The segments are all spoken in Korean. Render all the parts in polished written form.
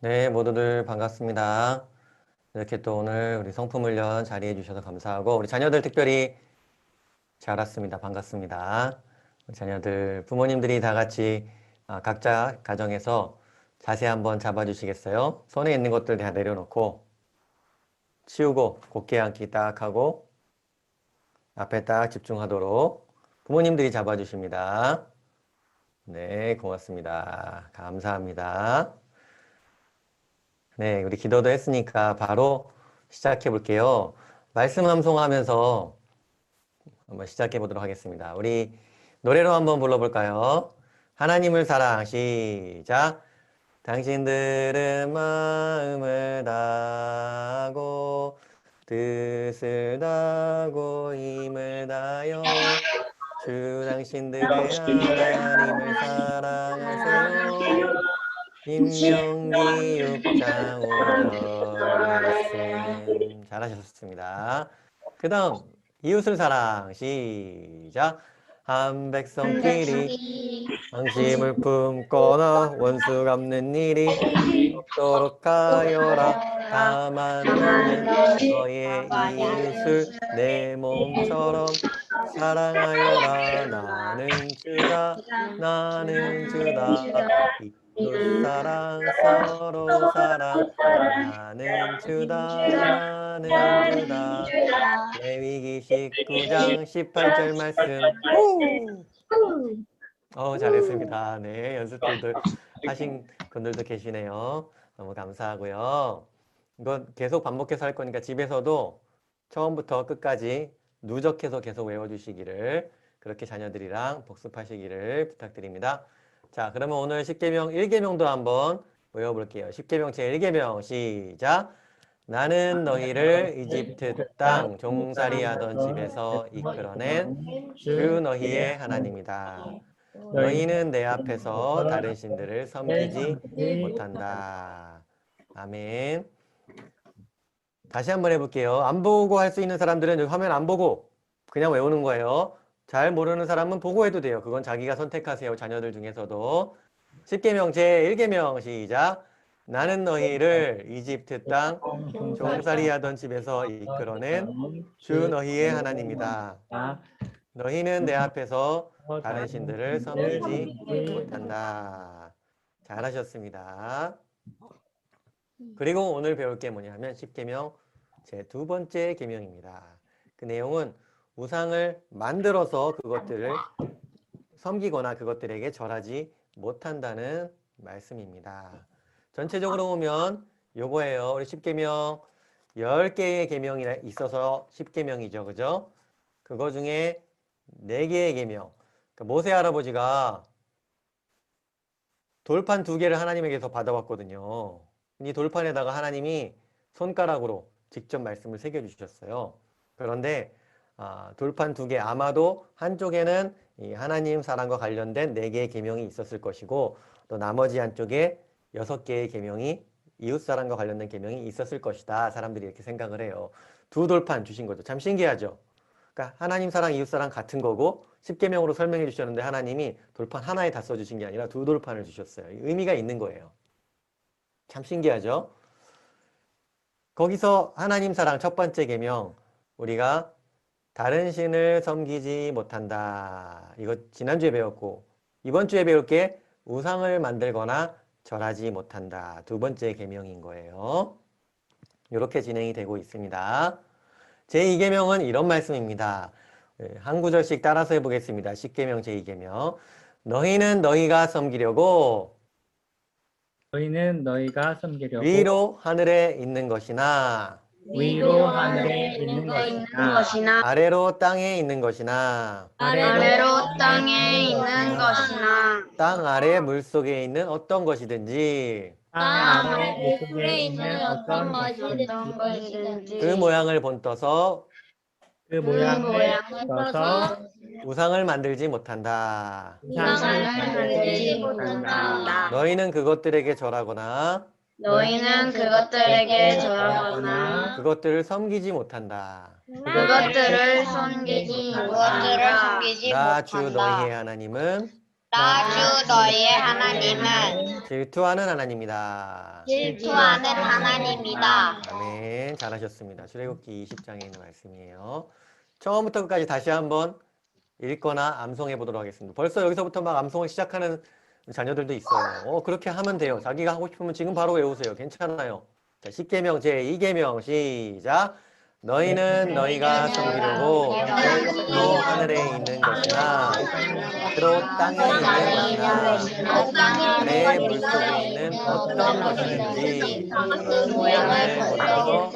네, 모두들 반갑습니다. 이렇게 또 오늘 우리 성품훈련 자리해 주셔서 감사하고 우리 자녀들 특별히 잘 왔습니다. 반갑습니다. 우리 자녀들 부모님들이 다 같이 각자 가정에서 자세 한번 잡아주시겠어요? 손에 있는 것들 다 내려놓고 치우고 곧게 앉기 딱 하고 앞에 딱 집중하도록 부모님들이 잡아주십니다. 네, 고맙습니다. 감사합니다. 네, 우리 기도도 했으니까 바로 시작해 볼게요. 말씀 함송하면서 한번 시작해 보도록 하겠습니다. 우리 노래로 한번 불러볼까요? 하나님을 사랑, 시작. 당신들은 마음을 다하고 뜻을 다하고 힘을 다하여 주 당신들의 하나님을 사랑하세요. 신명기 6장 5절 말씀 잘하셨습니다. 그 다음 이웃을 사랑 시작. 한 백성끼리 양심을 품거나 원수 갚는 일이 없도록 하여라. 다만 너는 너의 이웃을 내 몸처럼 사랑하여라. 나는 주다. 이웃 사랑 서로 사랑 나는 주다 레위기 19장 18절 말씀 잘했습니다. 네, 연습들도 하신 분들도 계시네요. 너무 감사하고요. 이건 계속 반복해서 할 거니까 집에서도 처음부터 끝까지 누적해서 계속 외워주시기를 그렇게 자녀들이랑 복습하시기를 부탁드립니다. 자, 그러면 오늘 10계명 1계명도 한번 외워볼게요. 10계명 제1계명 시작. 나는 너희를 이집트 땅 종살이하던 집에서 이끌어낸 주 너희의 하나님이다. 너희는 내 앞에서 다른 신들을 섬기지 못한다. 아멘. 다시 한번 해볼게요. 안 보고 할 수 있는 사람들은 여기 화면 안 보고 그냥 외우는 거예요. 잘 모르는 사람은 보고 해도 돼요. 그건 자기가 선택하세요. 자녀들 중에서도. 10계명 제1계명 시작. 나는 너희를 이집트 땅 종살이하던 집에서 이끌어낸 주 너희의 하나님이다. 너희는 내 앞에서 다른 신들을 섬기지 못한다. 잘하셨습니다. 그리고 오늘 배울 게 뭐냐면 10계명 제 두 번째 계명입니다. 그 내용은 우상을 만들어서 그것들을 섬기거나 그것들에게 절하지 못한다는 말씀입니다. 전체적으로 보면 요거예요. 우리 10계명 10개의 계명이 있어서 10계명이죠. 그죠? 그거 중에 4개의 계명. 그러니까 모세 할아버지가 돌판 2개를 하나님에게서 받아왔거든요. 이 돌판에다가 하나님이 손가락으로 직접 말씀을 새겨주셨어요. 그런데 돌판 2개 아마도 한쪽에는 이 하나님 사랑과 관련된 4개의 계명이 있었을 것이고 또 나머지 한쪽에 6개의 계명이 이웃사랑과 관련된 계명이 있었을 것이다. 사람들이 이렇게 생각을 해요. 두 돌판 주신 거죠. 참 신기하죠. 그러니까 하나님 사랑, 이웃사랑 같은 거고 10계명으로 설명해 주셨는데 하나님이 돌판 하나에 다 써주신 게 아니라 두 돌판을 주셨어요. 의미가 있는 거예요. 참 신기하죠? 거기서 하나님 사랑 첫 번째 계명 우리가 다른 신을 섬기지 못한다. 이거 지난주에 배웠고 이번 주에 배울 게 우상을 만들거나 절하지 못한다. 두 번째 계명인 거예요. 이렇게 진행이 되고 있습니다. 제2계명은 이런 말씀입니다. 한 구절씩 따라서 해보겠습니다. 10계명 제2계명 너희는 너희가 섬기려고 위로 하늘에 있는 것이나 위로 하늘에 있는 것이나 아래로 땅에 있는 것이나 아래로 땅에 있는 것이나 땅 아래 물속에 있는 어떤 것이든지 땅 아래 물속에 있는 어떤 것이든지 그 모양을 본떠서 그 모양을 써서 우상을 만들지 못한다. 우상을 만들지 못한다. 너희는 그것들에게 절하거나 너희는 그것들에게 절하거나 그것들을 섬기지 못한다. 그것들을 섬기지 못한다. 나 주 너희의 하나님은 주 너희의 하나님은 질투하는 하나님이다. 질투하는 하나님이다. 아멘. 잘하셨습니다. 출애굽기 20장에 있는 말씀이에요. 처음부터 끝까지 다시 한번 읽거나 암송해 보도록 하겠습니다. 벌써 여기서부터 막 암송을 시작하는 자녀들도 있어요. 그렇게 하면 돼요. 자기가 하고 싶으면 지금 바로 외우세요. 괜찮아요. 자, 10계명 제2계명 시작. 너희는 너희가 섬기려고 또 하늘에 있는 것이나 또 땅에 있는 것이나 내 물속에 있는 어떤 것이든지 모양을 못하고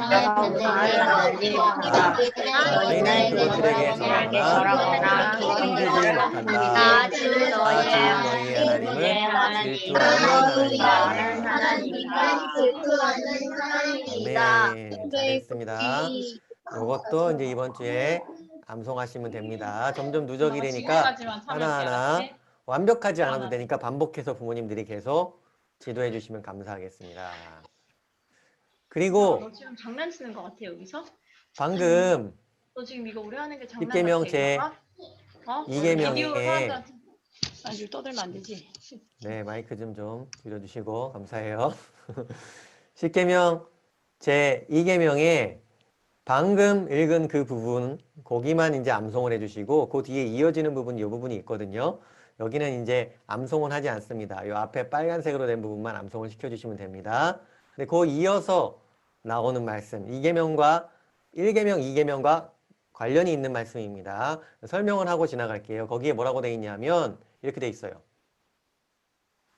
너희는 그것들에게 절하거나 섬기지 못한다. 주 너희의 하나님은 질투하는 하나님이다. 아멘. 잘했습니다. 이것도 이제 이번 주에 암송하시면 됩니다. 점점 누적이 되니까 하나하나 완벽하지 않아도 되니까 반복해서 부모님들이 계속 지도해 주시면 감사하겠습니다. 그리고 너 지금 장난치는 것 같아 여기서? 방금 너 지금 이거 오래 하는 게 장난 같아? 10계명 제 어? 2계명에 비디오 사람들한테 아주 떠들면 안 되지. 네, 마이크 좀 줄여주시고 감사해요. 10계명 제 2계명에 방금 읽은 그 부분, 거기만 이제 암송을 해주시고 그 뒤에 이어지는 부분, 이 부분이 있거든요. 여기는 이제 암송은 하지 않습니다. 이 앞에 빨간색으로 된 부분만 암송을 시켜주시면 됩니다. 근데 그 이어서 나오는 말씀, 2계명과 1계명, 2계명과 관련이 있는 말씀입니다. 설명을 하고 지나갈게요. 거기에 뭐라고 돼 있냐면 이렇게 돼 있어요.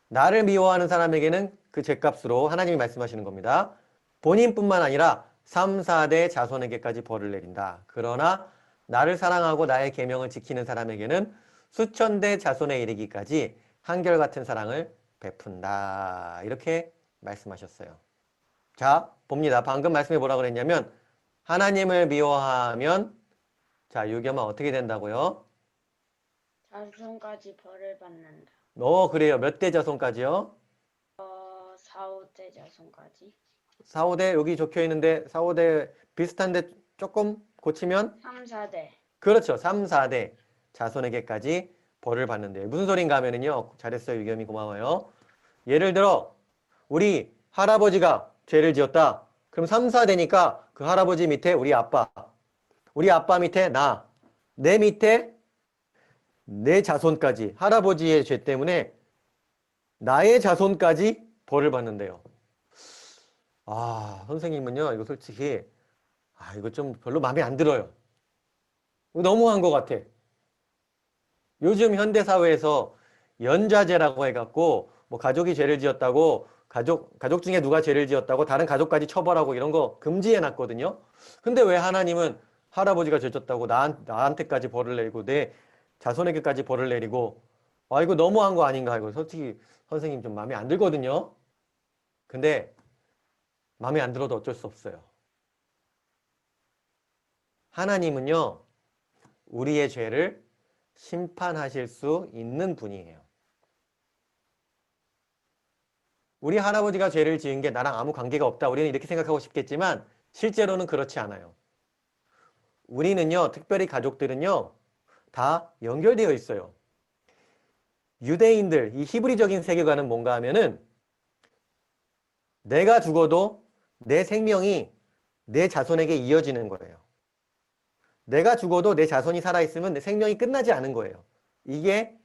나를 미워하는 사람에게는 그 죗값으로 하나님이 말씀하시는 겁니다. 본인뿐만 아니라 3, 4대 자손에게까지 벌을 내린다. 그러나 나를 사랑하고 나의 계명을 지키는 사람에게는 수천 대 자손에 이르기까지 한결같은 사랑을 베푼다. 이렇게 말씀하셨어요. 자, 봅니다. 방금 말씀에 뭐라 그랬냐면 하나님을 미워하면 자, 유겸아 어떻게 된다고요? 자손까지 벌을 받는다. 그래요. 몇 대 자손까지요? 4, 5대 자손까지. 4, 5대 여기 적혀 있는데 4, 5대 비슷한데 조금 고치면 3, 4대. 그렇죠. 3, 4대 자손에게까지 벌을 받는데요. 무슨 소린가 하면은요. 잘했어요. 유겸이 고마워요. 예를 들어 우리 할아버지가 죄를 지었다. 그럼 3, 4대니까 그 할아버지 밑에 우리 아빠 밑에 나, 내 밑에 내 자손까지 할아버지의 죄 때문에 나의 자손까지 벌을 받는데요. 선생님은요, 이거 솔직히, 이거 좀 별로 마음에 안 들어요. 이거 너무한 것 같아. 요즘 현대사회에서 연좌제라고 해갖고, 뭐 가족이 죄를 지었다고, 가족 중에 누가 죄를 지었다고 다른 가족까지 처벌하고 이런 거 금지해놨거든요. 근데 왜 하나님은 할아버지가 죄 졌다고 나한테까지 벌을 내리고, 내 자손에게까지 벌을 내리고, 이거 너무한 거 아닌가, 이거 솔직히 선생님 좀 마음에 안 들거든요. 근데, 마음에 안 들어도 어쩔 수 없어요. 하나님은요, 우리의 죄를 심판하실 수 있는 분이에요. 우리 할아버지가 죄를 지은 게 나랑 아무 관계가 없다. 우리는 이렇게 생각하고 싶겠지만 실제로는 그렇지 않아요. 우리는요, 특별히 가족들은요, 다 연결되어 있어요. 유대인들, 이 히브리적인 세계관은 뭔가 하면은 내가 죽어도 내 생명이 내 자손에게 이어지는 거예요. 내가 죽어도 내 자손이 살아있으면 내 생명이 끝나지 않은 거예요. 이게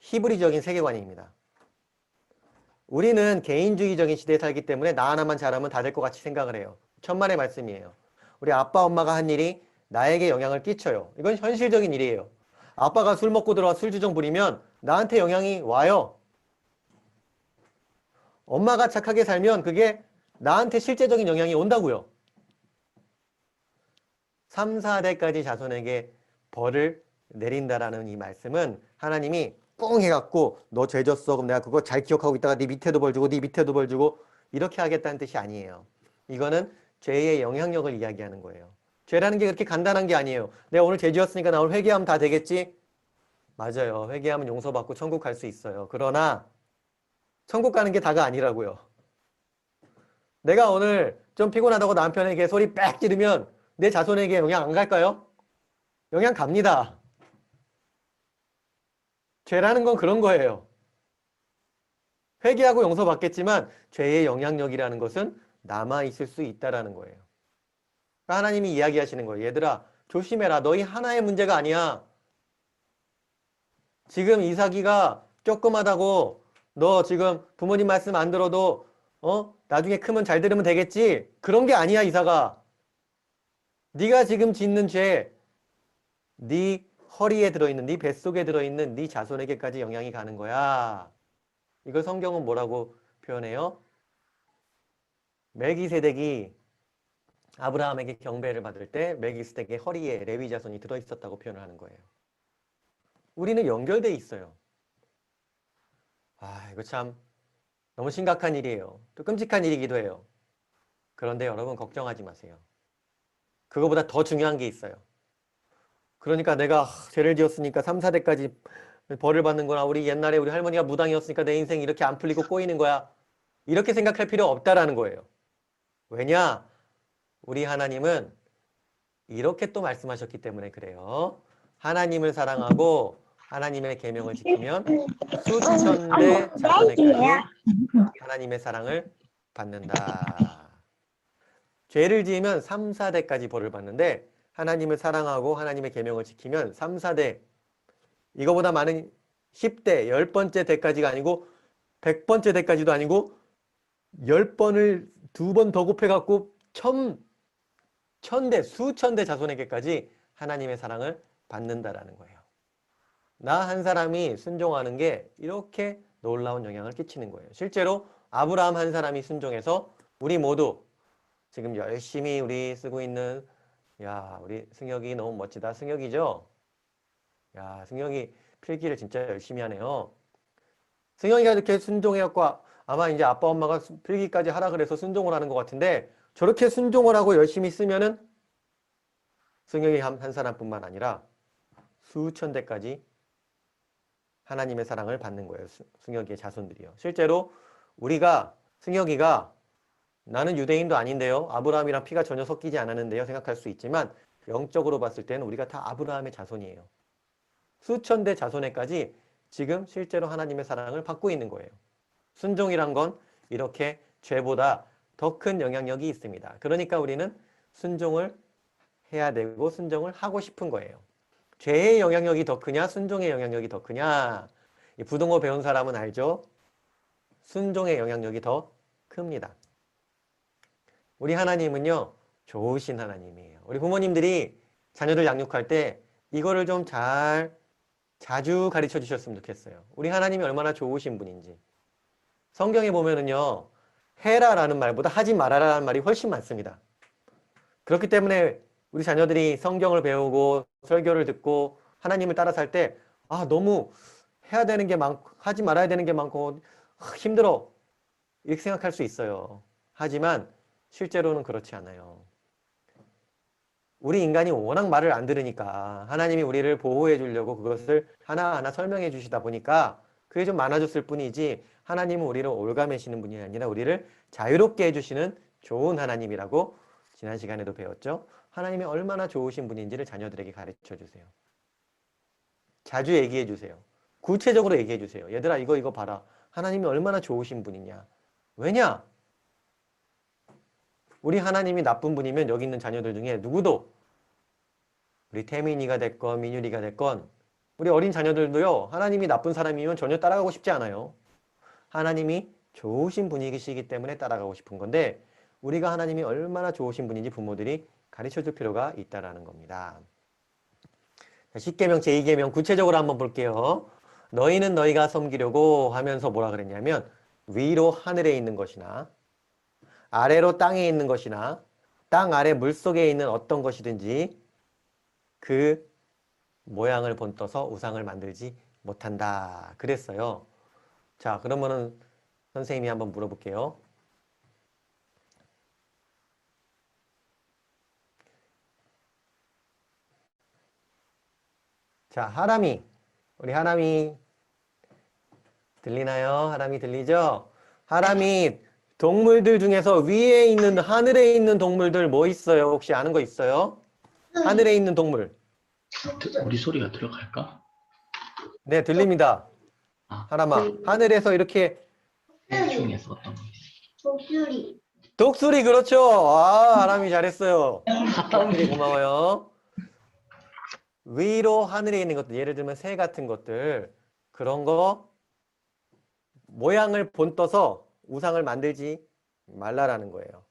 히브리적인 세계관입니다. 우리는 개인주의적인 시대에 살기 때문에 나 하나만 잘하면 다 될 것 같이 생각을 해요. 천만의 말씀이에요. 우리 아빠, 엄마가 한 일이 나에게 영향을 끼쳐요. 이건 현실적인 일이에요. 아빠가 술 먹고 들어와 술주정 부리면 나한테 영향이 와요. 엄마가 착하게 살면 그게 나한테 실제적인 영향이 온다고요. 3, 4대까지 자손에게 벌을 내린다라는 이 말씀은 하나님이 뿡 해갖고 너 죄 졌어. 그럼 내가 그거 잘 기억하고 있다가 네 밑에도 벌 주고 네 밑에도 벌 주고 이렇게 하겠다는 뜻이 아니에요. 이거는 죄의 영향력을 이야기하는 거예요. 죄라는 게 그렇게 간단한 게 아니에요. 내가 오늘 죄 지었으니까 나 오늘 회개하면 다 되겠지? 맞아요. 회개하면 용서받고 천국 갈 수 있어요. 그러나 천국 가는 게 다가 아니라고요. 내가 오늘 좀 피곤하다고 남편에게 소리 빽 지르면 내 자손에게 영향 안 갈까요? 영향 갑니다. 죄라는 건 그런 거예요. 회개하고 용서받겠지만 죄의 영향력이라는 것은 남아있을 수 있다라는 거예요. 그러니까 하나님이 이야기하시는 거예요. 얘들아, 조심해라. 너희 하나의 문제가 아니야. 지금 이삭이가 조그마다고 너 지금 부모님 말씀 안 들어도 나중에 크면 잘 들으면 되겠지? 그런 게 아니야, 이삭아. 네가 지금 짓는 죄, 네 허리에 들어있는, 네 뱃속에 들어있는 네 자손에게까지 영향이 가는 거야. 이걸 성경은 뭐라고 표현해요? 멜기세덱이 아브라함에게 경배를 받을 때 멜기세덱의 허리에 레위 자손이 들어있었다고 표현을 하는 거예요. 우리는 연결돼 있어요. 이거 참 너무 심각한 일이에요. 또 끔찍한 일이기도 해요. 그런데 여러분 걱정하지 마세요. 그거보다 더 중요한 게 있어요. 그러니까 내가 죄를 지었으니까 3, 4대까지 벌을 받는 거나 우리 옛날에 우리 할머니가 무당이었으니까 내 인생이 이렇게 안 풀리고 꼬이는 거야. 이렇게 생각할 필요 없다라는 거예요. 왜냐? 우리 하나님은 이렇게 또 말씀하셨기 때문에 그래요. 하나님을 사랑하고 하나님의 계명을 지키면 수천대 자손에까지 하나님의 사랑을 받는다. 죄를 지으면 3, 4대까지 벌을 받는데 하나님을 사랑하고 하나님의 계명을 지키면 3, 4대 이거보다 많은 10대, 10번째 대까지가 아니고 100번째 대까지도 아니고 10번을 2번 더 곱해갖고 천대, 수천대 자손에게까지 하나님의 사랑을 받는다라는 거예요. 나 한 사람이 순종하는 게 이렇게 놀라운 영향을 끼치는 거예요. 실제로 아브라함 한 사람이 순종해서 우리 모두 지금 열심히 우리 쓰고 있는 우리 승혁이 너무 멋지다. 승혁이죠? 승혁이 필기를 진짜 열심히 하네요. 승혁이가 이렇게 순종해갖고 아마 이제 아빠 엄마가 필기까지 하라 그래서 순종을 하는 것 같은데 저렇게 순종을 하고 열심히 쓰면은 승혁이 한 사람뿐만 아니라 수천 대까지 하나님의 사랑을 받는 거예요. 승혁이의 자손들이요. 실제로 승혁이가 나는 유대인도 아닌데요. 아브라함이랑 피가 전혀 섞이지 않았는데요. 생각할 수 있지만 영적으로 봤을 때는 우리가 다 아브라함의 자손이에요. 수천 대 자손에까지 지금 실제로 하나님의 사랑을 받고 있는 거예요. 순종이란 건 이렇게 죄보다 더 큰 영향력이 있습니다. 그러니까 우리는 순종을 해야 되고 순종을 하고 싶은 거예요. 죄의 영향력이 더 크냐 순종의 영향력이 더 크냐. 이 부동어 배운 사람은 알죠? 순종의 영향력이 더 큽니다. 우리 하나님은요 좋으신 하나님이에요. 우리 부모님들이 자녀들 양육할 때 이거를 좀 자주 가르쳐 주셨으면 좋겠어요. 우리 하나님이 얼마나 좋으신 분인지. 성경에 보면은요 해라라는 말보다 하지 말아라라는 말이 훨씬 많습니다. 그렇기 때문에 우리 자녀들이 성경을 배우고 설교를 듣고 하나님을 따라 살 때 너무 해야 되는 게 많고 하지 말아야 되는 게 많고 힘들어 이렇게 생각할 수 있어요. 하지만 실제로는 그렇지 않아요. 우리 인간이 워낙 말을 안 들으니까 하나님이 우리를 보호해 주려고 그것을 하나하나 설명해 주시다 보니까 그게 좀 많아졌을 뿐이지 하나님은 우리를 올가매시는 분이 아니라 우리를 자유롭게 해주시는 좋은 하나님이라고 지난 시간에도 배웠죠. 하나님이 얼마나 좋으신 분인지를 자녀들에게 가르쳐 주세요. 자주 얘기해 주세요. 구체적으로 얘기해 주세요. 얘들아 이거 봐라. 하나님이 얼마나 좋으신 분이냐. 왜냐? 우리 하나님이 나쁜 분이면 여기 있는 자녀들 중에 누구도 우리 태민이가 됐건 민율이가 됐건 우리 어린 자녀들도요. 하나님이 나쁜 사람이면 전혀 따라가고 싶지 않아요. 하나님이 좋으신 분이시기 때문에 따라가고 싶은 건데 우리가 하나님이 얼마나 좋으신 분인지 부모들이 가르쳐줄 필요가 있다는 겁니다. 10계명 제2계명 구체적으로 한번 볼게요. 너희는 너희가 섬기려고 하면서 뭐라 그랬냐면 위로 하늘에 있는 것이나 아래로 땅에 있는 것이나 땅 아래 물속에 있는 어떤 것이든지 그 모양을 본떠서 우상을 만들지 못한다 그랬어요. 자 그러면은 선생님이 한번 물어볼게요. 자 우리 하람이 들리나요? 하람이 들리죠? 하람이 동물들 중에서 위에 있는 하늘에 있는 동물들 뭐 있어요? 혹시 아는 거 있어요? 하늘에 있는 동물. 우리 소리가 들어갈까? 네, 들립니다. 아, 하나만. 하늘에서 이렇게 그 중에서 어떤 거? 독수리. 독수리 그렇죠. 아, 하람이 잘했어요. 독수리 고마워요. 위로 하늘에 있는 것들, 예를 들면 새 같은 것들, 그런 거 모양을 본떠서 우상을 만들지 말라라는 거예요.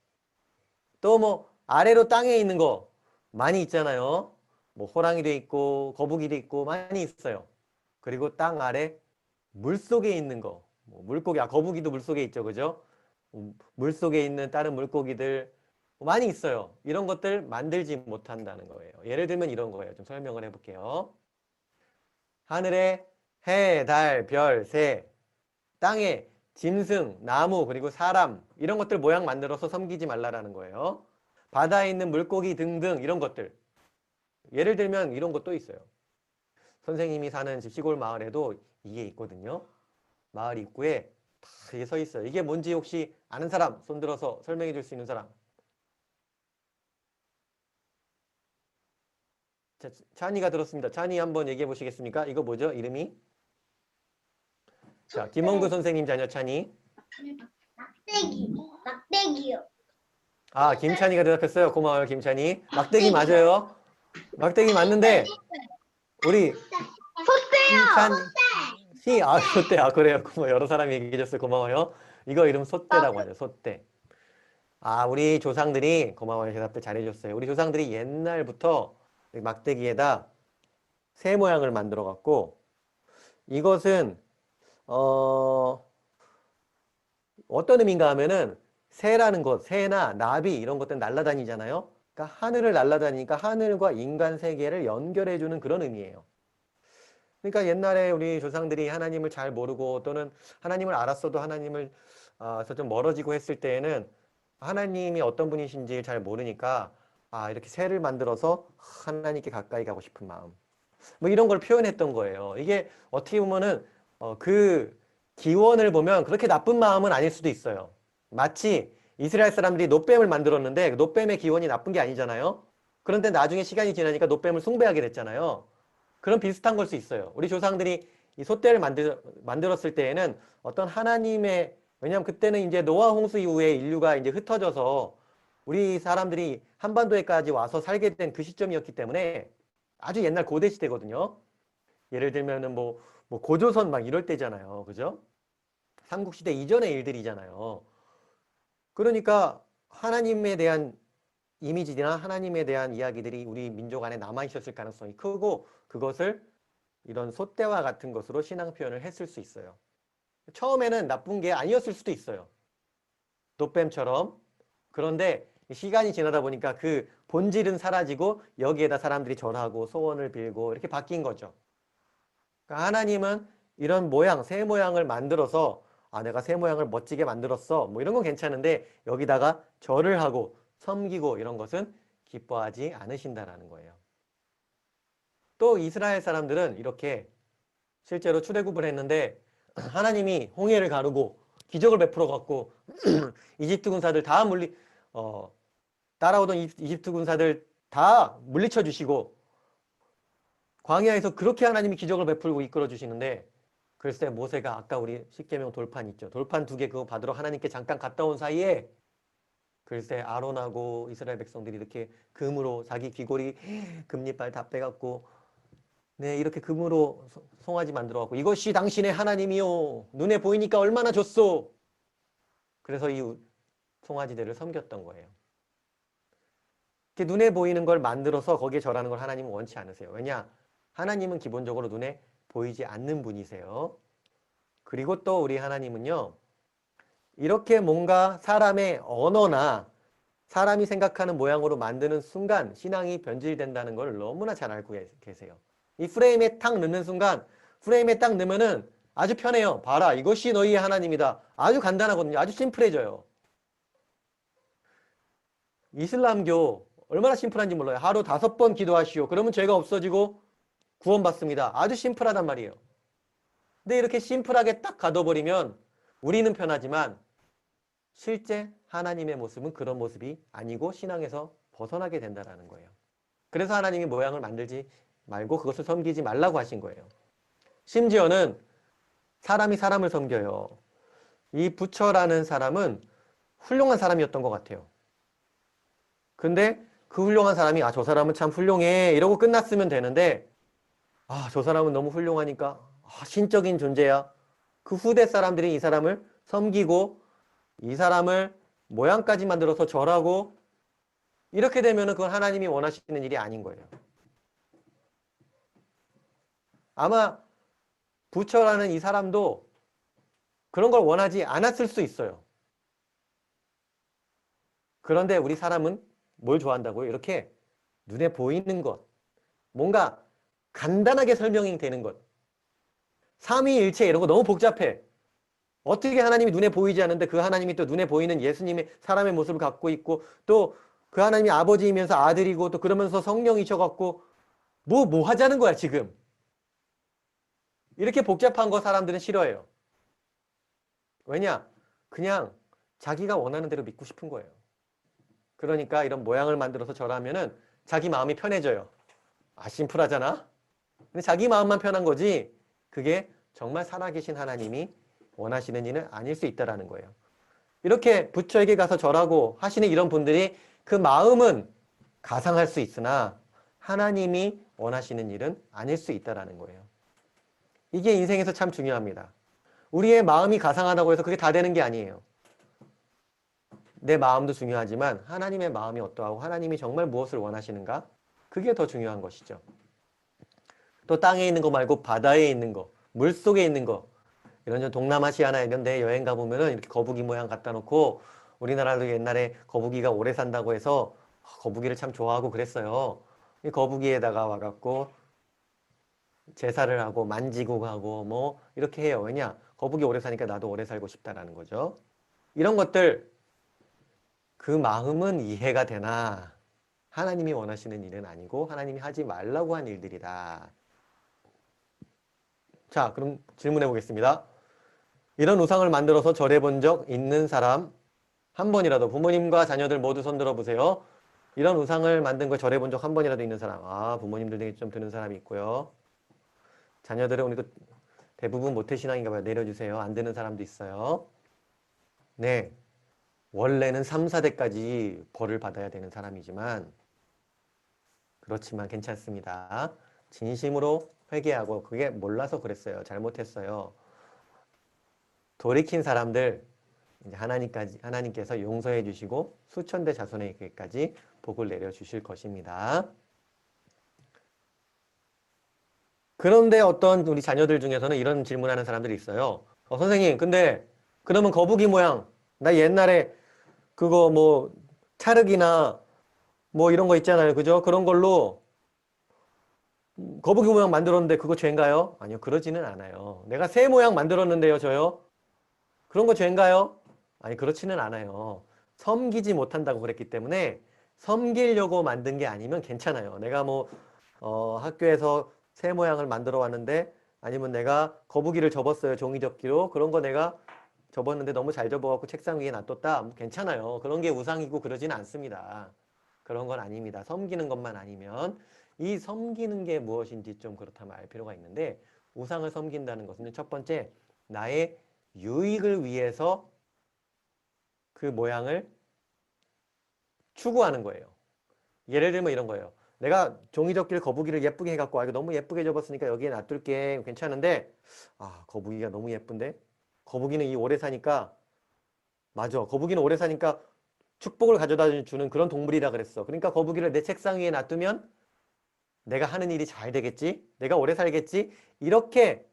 또 뭐 아래로 땅에 있는 거 많이 있잖아요. 뭐 호랑이도 있고 거북이도 있고 많이 있어요. 그리고 땅 아래 물속에 있는 거, 뭐 물고기, 거북이도 물속에 있죠, 그죠? 물속에 있는 다른 물고기들 많이 있어요. 이런 것들 만들지 못한다는 거예요. 예를 들면 이런 거예요. 좀 설명을 해볼게요. 하늘에 해, 달, 별, 새, 땅에 짐승, 나무, 그리고 사람 이런 것들 모양 만들어서 섬기지 말라라는 거예요. 바다에 있는 물고기 등등 이런 것들. 예를 들면 이런 것도 있어요. 선생님이 사는 집 시골 마을에도 이게 있거든요. 마을 입구에 다 이게 서 있어요. 이게 뭔지 혹시 아는 사람 손들어서 설명해 줄 수 있는 사람? 자, 찬이가 들었습니다. 찬이 한번 얘기해 보시겠습니까? 이거 뭐죠? 이름이? 자, 김원구 선생님 자녀 찬이. 막대기. 막대기요. 아, 김찬이가 대답했어요. 고마워요, 김찬이. 막대기 맞아요. 막대기 맞는데 우리 김찬이 소떼. 그래요. 고마워. 여러 사람이 얘기해 줬어요. 고마워요. 이거 이름 소떼라고 하죠. 소떼. 우리 조상들이 고마워요. 대답들 잘해 줬어요. 우리 조상들이 옛날부터 막대기에다 새 모양을 만들어 갖고 이것은 어떤 의미인가 하면은 새라는 것, 새나 나비 이런 것들 날아다니잖아요. 그러니까 하늘을 날아다니니까 하늘과 인간 세계를 연결해주는 그런 의미예요. 그러니까 옛날에 우리 조상들이 하나님을 잘 모르고 또는 하나님을 알았어도 하나님을 좀 멀어지고 했을 때에는 하나님이 어떤 분이신지 잘 모르니까 이렇게 새를 만들어서 하나님께 가까이 가고 싶은 마음 뭐 이런 걸 표현했던 거예요. 이게 어떻게 보면은 그 기원을 보면 그렇게 나쁜 마음은 아닐 수도 있어요. 마치 이스라엘 사람들이 놋뱀을 만들었는데 놋뱀의 기원이 나쁜 게 아니잖아요. 그런데 나중에 시간이 지나니까 놋뱀을 숭배하게 됐잖아요. 그런 비슷한 걸 수 있어요. 우리 조상들이 이 솥대를 만들었을 때에는 어떤 하나님의, 왜냐하면 그때는 이제 노아 홍수 이후에 인류가 이제 흩어져서 우리 사람들이 한반도에까지 와서 살게 된 그 시점이었기 때문에 아주 옛날 고대 시대거든요. 예를 들면은 뭐 고조선 막 이럴 때잖아요. 그죠? 삼국시대 이전의 일들이잖아요. 그러니까 하나님에 대한 이미지나 하나님에 대한 이야기들이 우리 민족 안에 남아있었을 가능성이 크고 그것을 이런 솥대와 같은 것으로 신앙 표현을 했을 수 있어요. 처음에는 나쁜 게 아니었을 수도 있어요. 놋뱀처럼. 그런데 시간이 지나다 보니까 그 본질은 사라지고 여기에다 사람들이 절하고 소원을 빌고 이렇게 바뀐 거죠. 그러니까 하나님은 이런 모양, 새 모양을 만들어서 내가 새 모양을 멋지게 만들었어. 뭐 이런 건 괜찮은데 여기다가 절을 하고 섬기고 이런 것은 기뻐하지 않으신다라는 거예요. 또 이스라엘 사람들은 이렇게 실제로 출애굽을 했는데 하나님이 홍해를 가르고 기적을 베풀어 갖고 이집트 군사들 다 따라오던 이집트 군사들 다 물리쳐 주시고 광야에서 그렇게 하나님이 기적을 베풀고 이끌어 주시는데 글쎄 모세가 아까 우리 십계명 돌판 있죠. 돌판 2개 그거 받으러 하나님께 잠깐 갔다 온 사이에 글쎄 아론하고 이스라엘 백성들이 이렇게 금으로 자기 귀걸이 금리빨 다 빼갖고 이렇게 금으로 송아지 만들어갖고 이것이 당신의 하나님이요 눈에 보이니까 얼마나 좋소. 그래서 이 송아지들을 섬겼던 거예요. 이렇게 눈에 보이는 걸 만들어서 거기에 절하는 걸 하나님은 원치 않으세요. 왜냐? 하나님은 기본적으로 눈에 보이지 않는 분이세요. 그리고 또 우리 하나님은요. 이렇게 뭔가 사람의 언어나 사람이 생각하는 모양으로 만드는 순간 신앙이 변질된다는 걸 너무나 잘 알고 계세요. 이 프레임에 탁 넣는 순간 프레임에 딱 넣으면은 아주 편해요. 봐라 이것이 너희의 하나님이다. 아주 간단하거든요. 아주 심플해져요. 이슬람교 얼마나 심플한지 몰라요. 하루 5번 기도하시오. 그러면 죄가 없어지고 구원받습니다. 아주 심플하단 말이에요. 근데 이렇게 심플하게 딱 가둬버리면 우리는 편하지만 실제 하나님의 모습은 그런 모습이 아니고 신앙에서 벗어나게 된다는 거예요. 그래서 하나님이 모양을 만들지 말고 그것을 섬기지 말라고 하신 거예요. 심지어는 사람이 사람을 섬겨요. 이 부처라는 사람은 훌륭한 사람이었던 것 같아요. 근데 그 훌륭한 사람이 아, 저 사람은 참 훌륭해 이러고 끝났으면 되는데 아, 저 사람은 너무 훌륭하니까 아, 신적인 존재야. 그 후대 사람들이 이 사람을 섬기고 이 사람을 모양까지 만들어서 절하고 이렇게 되면은 그건 하나님이 원하시는 일이 아닌 거예요. 아마 부처라는 이 사람도 그런 걸 원하지 않았을 수 있어요. 그런데 우리 사람은 뭘 좋아한다고요? 이렇게 눈에 보이는 것, 뭔가 간단하게 설명이 되는 것. 삼위일체 이런 거 너무 복잡해. 어떻게 하나님이 눈에 보이지 않는데 그 하나님이 또 눈에 보이는 예수님의 사람의 모습을 갖고 있고 또 그 하나님이 아버지이면서 아들이고 또 그러면서 성령이셔갖고 뭐 하자는 거야 지금. 이렇게 복잡한 거 사람들은 싫어해요. 왜냐? 그냥 자기가 원하는 대로 믿고 싶은 거예요. 그러니까 이런 모양을 만들어서 절하면은 자기 마음이 편해져요. 아, 심플하잖아? 근데 자기 마음만 편한 거지 그게 정말 살아계신 하나님이 원하시는 일은 아닐 수 있다는 거예요. 이렇게 부처에게 가서 절하고 하시는 이런 분들이 그 마음은 가상할 수 있으나 하나님이 원하시는 일은 아닐 수 있다는 거예요. 이게 인생에서 참 중요합니다. 우리의 마음이 가상하다고 해서 그게 다 되는 게 아니에요. 내 마음도 중요하지만 하나님의 마음이 어떠하고 하나님이 정말 무엇을 원하시는가? 그게 더 중요한 것이죠. 또 땅에 있는 거 말고 바다에 있는 거, 물속에 있는 거 이런 동남아시아나 이런 데 여행 가보면은 이렇게 거북이 모양 갖다 놓고 우리나라도 옛날에 거북이가 오래 산다고 해서 거북이를 참 좋아하고 그랬어요. 이 거북이에다가 와갖고 제사를 하고 만지고 하고 뭐 이렇게 해요. 왜냐? 거북이 오래 사니까 나도 오래 살고 싶다라는 거죠. 이런 것들 그 마음은 이해가 되나 하나님이 원하시는 일은 아니고 하나님이 하지 말라고 한 일들이다. 자, 그럼 질문해 보겠습니다. 이런 우상을 만들어서 절해 본 적 있는 사람 한 번이라도 부모님과 자녀들 모두 손들어 보세요. 이런 우상을 만든 거 절해 본 적 한 번이라도 있는 사람. 아, 부모님들 중에 좀 드는 사람이 있고요. 자녀들은 오늘 대부분 모태신앙인가 봐요. 내려주세요. 안 되는 사람도 있어요. 네. 원래는 3, 4대까지 벌을 받아야 되는 사람이지만 그렇지만 괜찮습니다. 진심으로 회개하고 그게 몰라서 그랬어요. 잘못했어요. 돌이킨 사람들 이제 하나님께서 용서해 주시고 수천 대 자손에게까지 복을 내려 주실 것입니다. 그런데 어떤 우리 자녀들 중에서는 이런 질문하는 사람들이 있어요. 선생님, 근데 그러면 거북이 모양 나 옛날에 그거 뭐 찰흙이나 뭐 이런 거 있잖아요. 그죠? 그런 걸로 거북이 모양 만들었는데 그거 죄인가요? 아니요. 그러지는 않아요. 내가 새 모양 만들었는데요. 저요. 그런 거 죄인가요? 아니 그렇지는 않아요. 섬기지 못한다고 그랬기 때문에 섬기려고 만든 게 아니면 괜찮아요. 내가 뭐 학교에서 새 모양을 만들어 왔는데 아니면 내가 거북이를 접었어요. 종이접기로. 그런 거 내가 접었는데 너무 잘 접어갖고 책상 위에 놔뒀다. 뭐 괜찮아요. 그런 게 우상이고 그러지는 않습니다. 그런 건 아닙니다. 섬기는 것만 아니면 이 섬기는 게 무엇인지 좀 그렇다면 알 필요가 있는데 우상을 섬긴다는 것은 첫 번째 나의 유익을 위해서 그 모양을 추구하는 거예요. 예를 들면 이런 거예요. 내가 종이접기를 거북이를 예쁘게 해갖고 이거 너무 예쁘게 접었으니까 여기에 놔둘게. 괜찮은데 아 거북이가 너무 예쁜데 거북이는 이 오래 사니까 맞아. 거북이는 오래 사니까 축복을 가져다 주는 그런 동물이라 그랬어. 그러니까 거북이를 내 책상 위에 놔두면 내가 하는 일이 잘 되겠지? 내가 오래 살겠지? 이렇게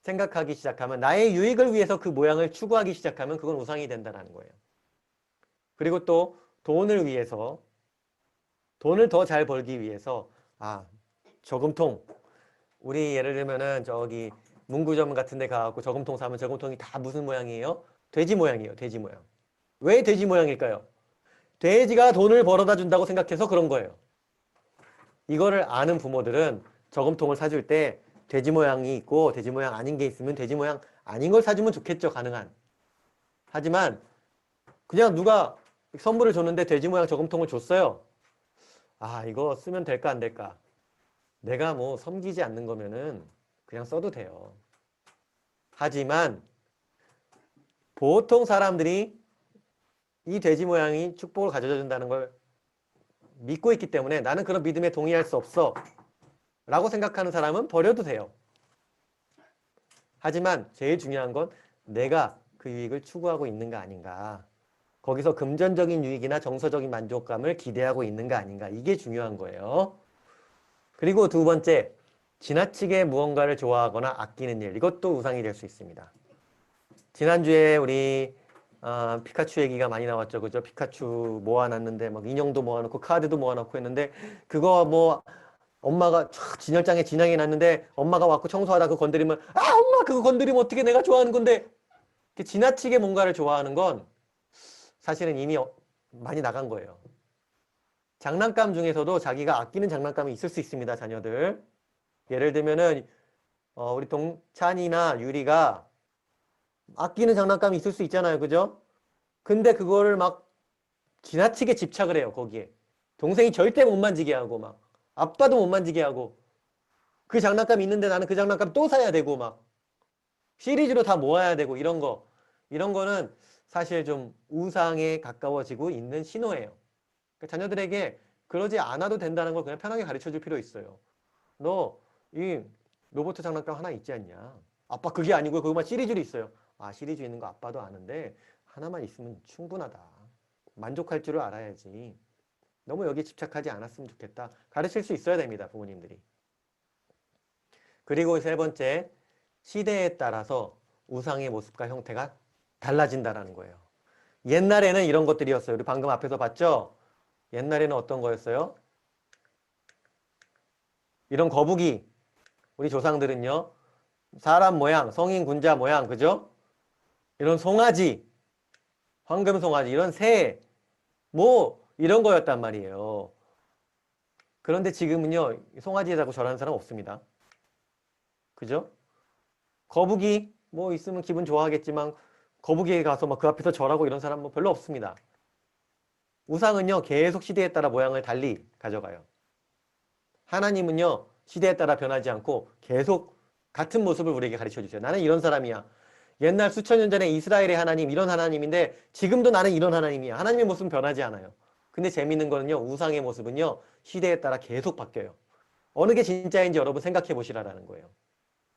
생각하기 시작하면 나의 유익을 위해서 그 모양을 추구하기 시작하면 그건 우상이 된다는 거예요. 그리고 또 돈을 위해서 돈을 더 잘 벌기 위해서 아 저금통 우리 예를 들면은 저기 문구점 같은 데 가갖고 저금통 사면 저금통이 다 무슨 모양이에요? 돼지 모양이에요. 돼지 모양. 왜 돼지 모양일까요? 돼지가 돈을 벌어다 준다고 생각해서 그런 거예요. 이거를 아는 부모들은 저금통을 사줄 때 돼지 모양이 있고 돼지 모양 아닌 게 있으면 돼지 모양 아닌 걸 사주면 좋겠죠. 가능한. 하지만 그냥 누가 선물을 줬는데 돼지 모양 저금통을 줬어요. 아 이거 쓰면 될까 안 될까? 내가 뭐 섬기지 않는 거면은 그냥 써도 돼요. 하지만 보통 사람들이 이 돼지 모양이 축복을 가져다 준다는 걸 믿고 있기 때문에 나는 그런 믿음에 동의할 수 없어 라고 생각하는 사람은 버려도 돼요. 하지만 제일 중요한 건 내가 그 유익을 추구하고 있는가 아닌가. 거기서 금전적인 유익이나 정서적인 만족감을 기대하고 있는가 아닌가. 이게 중요한 거예요. 그리고 두 번째, 지나치게 무언가를 좋아하거나 아끼는 일. 이것도 우상이 될 수 있습니다. 지난주에 우리 피카츄 얘기가 많이 나왔죠. 그죠? 피카츄 모아놨는데 막 인형도 모아놓고 카드도 모아놓고 했는데 그거 뭐 엄마가 진열장에 진양해 놨는데 엄마가 와서 청소하다 그거 건드리면 엄마 그거 건드리면 어떻게 내가 좋아하는 건데. 이렇게 지나치게 뭔가를 좋아하는 건 사실은 이미 많이 나간 거예요. 장난감 중에서도 자기가 아끼는 장난감이 있을 수 있습니다. 자녀들. 예를 들면은 우리 동찬이나 유리가 아끼는 장난감이 있을 수 있잖아요. 그죠? 근데 그거를 막 지나치게 집착을 해요. 거기에. 동생이 절대 못 만지게 하고 막 아빠도 못 만지게 하고 그 장난감이 있는데 나는 그 장난감 또 사야 되고 막 시리즈로 다 모아야 되고 이런 거. 이런 거는 사실 좀 우상에 가까워지고 있는 신호예요. 그러니까 자녀들에게 그러지 않아도 된다는 걸 그냥 편하게 가르쳐 줄 필요 있어요. 너 이 로봇 장난감 하나 있지 않냐? 아빠 그게 아니고요. 그것만 시리즈로 있어요. 아, 시리즈 있는 거 아빠도 아는데 하나만 있으면 충분하다. 만족할 줄을 알아야지. 너무 여기에 집착하지 않았으면 좋겠다. 가르칠 수 있어야 됩니다. 부모님들이. 그리고 세 번째, 시대에 따라서 우상의 모습과 형태가 달라진다라는 거예요. 옛날에는 이런 것들이었어요. 우리 방금 앞에서 봤죠? 옛날에는 어떤 거였어요? 이런 거북이. 우리 조상들은요. 사람 모양, 성인 군자 모양, 그죠? 이런 송아지, 황금 송아지, 이런 새, 뭐 이런 거였단 말이에요. 그런데 지금은요. 송아지에 자꾸 절하는 사람 없습니다. 그죠? 거북이 뭐 있으면 기분 좋아하겠지만 거북이에 가서 막 그 앞에서 절하고 이런 사람 뭐 별로 없습니다. 우상은요. 계속 시대에 따라 모양을 달리 가져가요. 하나님은요. 시대에 따라 변하지 않고 계속 같은 모습을 우리에게 가르쳐 주세요. 나는 이런 사람이야. 옛날 수천 년 전에 이스라엘의 하나님 이런 하나님인데 지금도 나는 이런 하나님이야. 하나님의 모습은 변하지 않아요. 근데 재밌는 거는요. 우상의 모습은요. 시대에 따라 계속 바뀌어요. 어느 게 진짜인지 여러분 생각해 보시라라는 거예요.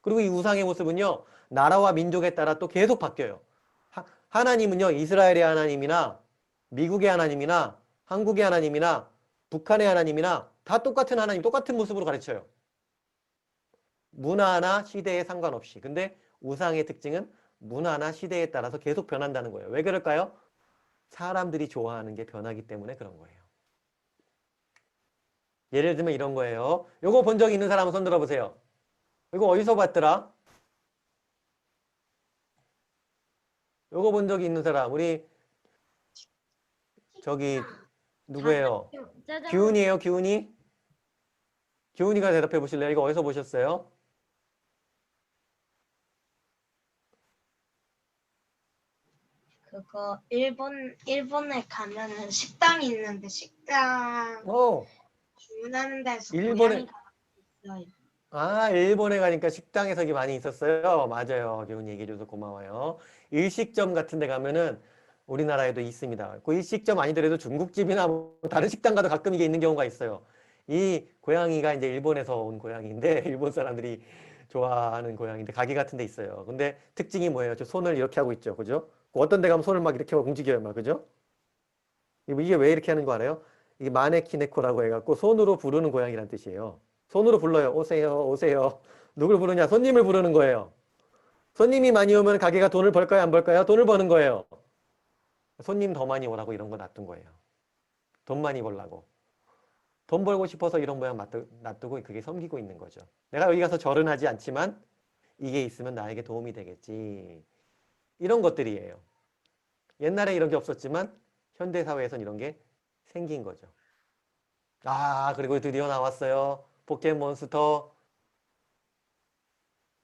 그리고 이 우상의 모습은요. 나라와 민족에 따라 또 계속 바뀌어요. 하나님은요. 이스라엘의 하나님이나 미국의 하나님이나 한국의 하나님이나 북한의 하나님이나 다 똑같은 하나님, 똑같은 모습으로 가르쳐요. 문화나 시대에 상관없이. 근데 우상의 특징은 문화나 시대에 따라서 계속 변한다는 거예요. 왜 그럴까요? 사람들이 좋아하는 게 변하기 때문에 그런 거예요. 예를 들면 이런 거예요. 요거 본 적 있는 사람 손 들어보세요. 이거 어디서 봤더라? 요거 본 적이 있는 사람. 우리 저기 누구예요? 기훈이에요, 기훈이? 기훈이가 대답해 보실래요? 이거 어디서 보셨어요? 그거 일본에 가면은 식당이 있는데 식당 어, 주문하는 데서 일본에- 고양이가 있어요. 아, 일본에 가니까 식당에서 이게 많이 있었어요. 맞아요. 기훈이 얘기해줘서 고마워요. 일식점 같은 데 가면은 우리나라에도 있습니다. 그 일식점 아니더라도 중국집이나 뭐 다른 식당 가도 가끔 이게 있는 경우가 있어요. 이 고양이가 이제 일본에서 온 고양이인데 일본 사람들이 좋아하는 고양이인데 가게 같은 데 있어요. 근데 특징이 뭐예요? 저 손을 이렇게 하고 있죠. 그죠? 어떤 데 가면 손을 막 이렇게 움직여요. 막 그죠? 이게 왜 이렇게 하는 거 알아요? 이게 마네키네코라고 해갖고 손으로 부르는 고양이란 뜻이에요. 손으로 불러요. 오세요, 오세요. 누굴 부르냐? 손님을 부르는 거예요. 손님이 많이 오면 가게가 돈을 벌까요? 안 벌까요? 돈을 버는 거예요. 손님 더 많이 오라고 이런 거 놔둔 거예요. 돈 많이 벌라고. 돈 벌고 싶어서 이런 모양 놔두고 그게 섬기고 있는 거죠. 내가 여기 가서 절은 하지 않지만 이게 있으면 나에게 도움이 되겠지. 이런 것들이에요. 옛날에 이런 게 없었지만 현대사회에선 이런 게 생긴 거죠. 아, 그리고 드디어 나왔어요. 포켓몬스터.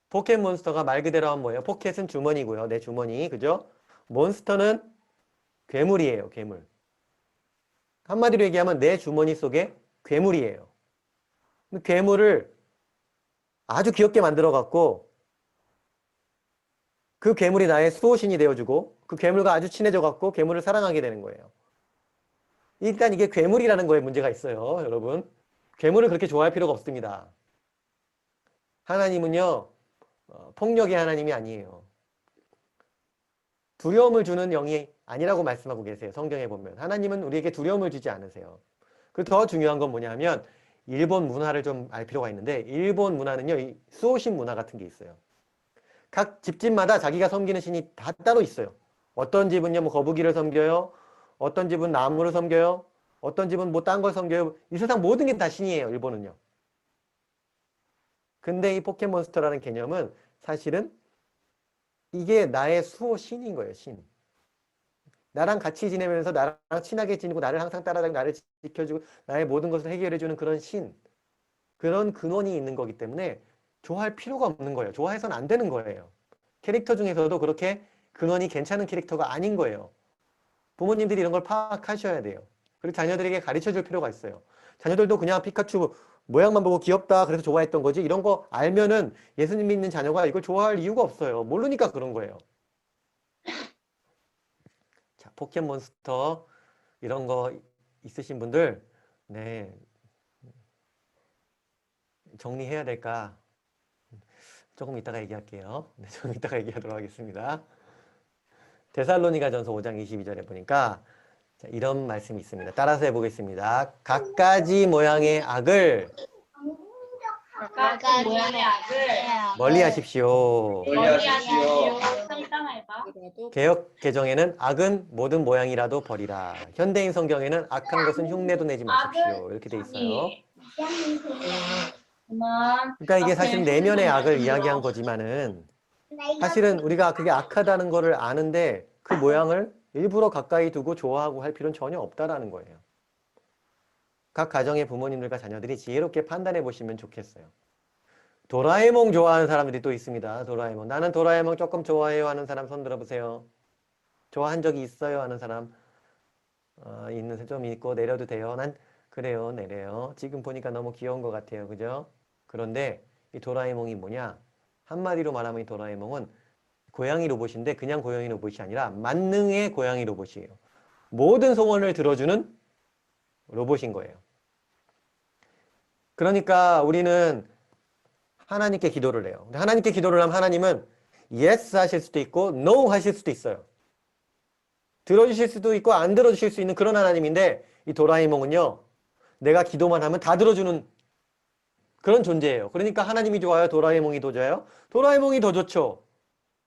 포켓몬스터가 말 그대로 하면 뭐예요? 포켓은 주머니고요. 내 주머니. 그죠? 몬스터는 괴물이에요. 괴물. 한마디로 얘기하면 내 주머니 속에 괴물이에요. 괴물을 아주 귀엽게 만들어갖고 그 괴물이 나의 수호신이 되어주고 그 괴물과 아주 친해져갖고 괴물을 사랑하게 되는 거예요. 일단 이게 괴물이라는 거에 문제가 있어요, 여러분. 괴물을 그렇게 좋아할 필요가 없습니다. 하나님은요, 폭력의 하나님이 아니에요. 두려움을 주는 영이 아니라고 말씀하고 계세요. 성경에 보면. 하나님은 우리에게 두려움을 주지 않으세요. 그 더 중요한 건 뭐냐면 일본 문화를 좀 알 필요가 있는데 일본 문화는요, 이 수호신 문화 같은 게 있어요. 각 집집마다 자기가 섬기는 신이 다 따로 있어요. 어떤 집은요, 뭐 거북이를 섬겨요. 어떤 집은 나무를 섬겨요. 어떤 집은 뭐 딴 걸 섬겨요. 이 세상 모든 게 다 신이에요, 일본은요. 근데 이 포켓몬스터라는 개념은 사실은 이게 나의 수호 신인 거예요, 신. 나랑 같이 지내면서 나랑 친하게 지내고 나를 항상 따라다니고 나를 지켜주고 나의 모든 것을 해결해주는 그런 신. 그런 근원이 있는 거기 때문에 좋아할 필요가 없는 거예요. 좋아해서는 안 되는 거예요. 캐릭터 중에서도 그렇게 근원이 괜찮은 캐릭터가 아닌 거예요. 부모님들이 이런 걸 파악하셔야 돼요. 그리고 자녀들에게 가르쳐 줄 필요가 있어요. 자녀들도 그냥 피카츄 모양만 보고 귀엽다 그래서 좋아했던 거지 이런 거 알면은 예수님 믿는 자녀가 이걸 좋아할 이유가 없어요. 모르니까 그런 거예요. 자, 포켓몬스터 이런 거 있으신 분들 네 정리해야 될까? 조금 이따가 얘기할게요. 네, 조금 이따가 얘기하도록 하겠습니다. 데살로니가전서 5장 22절에 보니까 자, 이런 말씀이 있습니다. 따라서 해보겠습니다. 각가지 모양의 악을 각가지 모양의 악을 멀리 하십시오. 멀리하시오. 상담해봐. 개역 개정에는 악은 모든 모양이라도 버리라. 현대인 성경에는 악한 것은 흉내도 내지 마십시오. 이렇게 돼 있어요. 그만. 그러니까 이게 사실 내면의 악을 이야기한 거지만은 사실은 우리가 그게 악하다는 거를 아는데 그 모양을 일부러 가까이 두고 좋아하고 할 필요는 전혀 없다라는 거예요. 각 가정의 부모님들과 자녀들이 지혜롭게 판단해 보시면 좋겠어요. 도라에몽 좋아하는 사람들이 또 있습니다. 도라에몽. 나는 도라에몽 조금 좋아해요 하는 사람 손 들어보세요. 좋아한 적이 있어요 하는 사람 있는 사람 좀 있고 내려도 돼요. 난 그래요 내려요. 지금 보니까 너무 귀여운 것 같아요. 그죠? 그런데 이 도라에몽이 뭐냐? 한마디로 말하면 이 도라에몽은 고양이 로봇인데 그냥 고양이 로봇이 아니라 만능의 고양이 로봇이에요. 모든 소원을 들어주는 로봇인 거예요. 그러니까 우리는 하나님께 기도를 해요. 근데 하나님께 기도를 하면 하나님은 yes 하실 수도 있고 no 하실 수도 있어요. 들어주실 수도 있고 안 들어주실 수 있는 그런 하나님인데 이 도라에몽은요. 내가 기도만 하면 다 들어주는 그런 존재예요. 그러니까 하나님이 좋아요? 도라에몽이 더 좋아요? 도라에몽이 더 좋죠.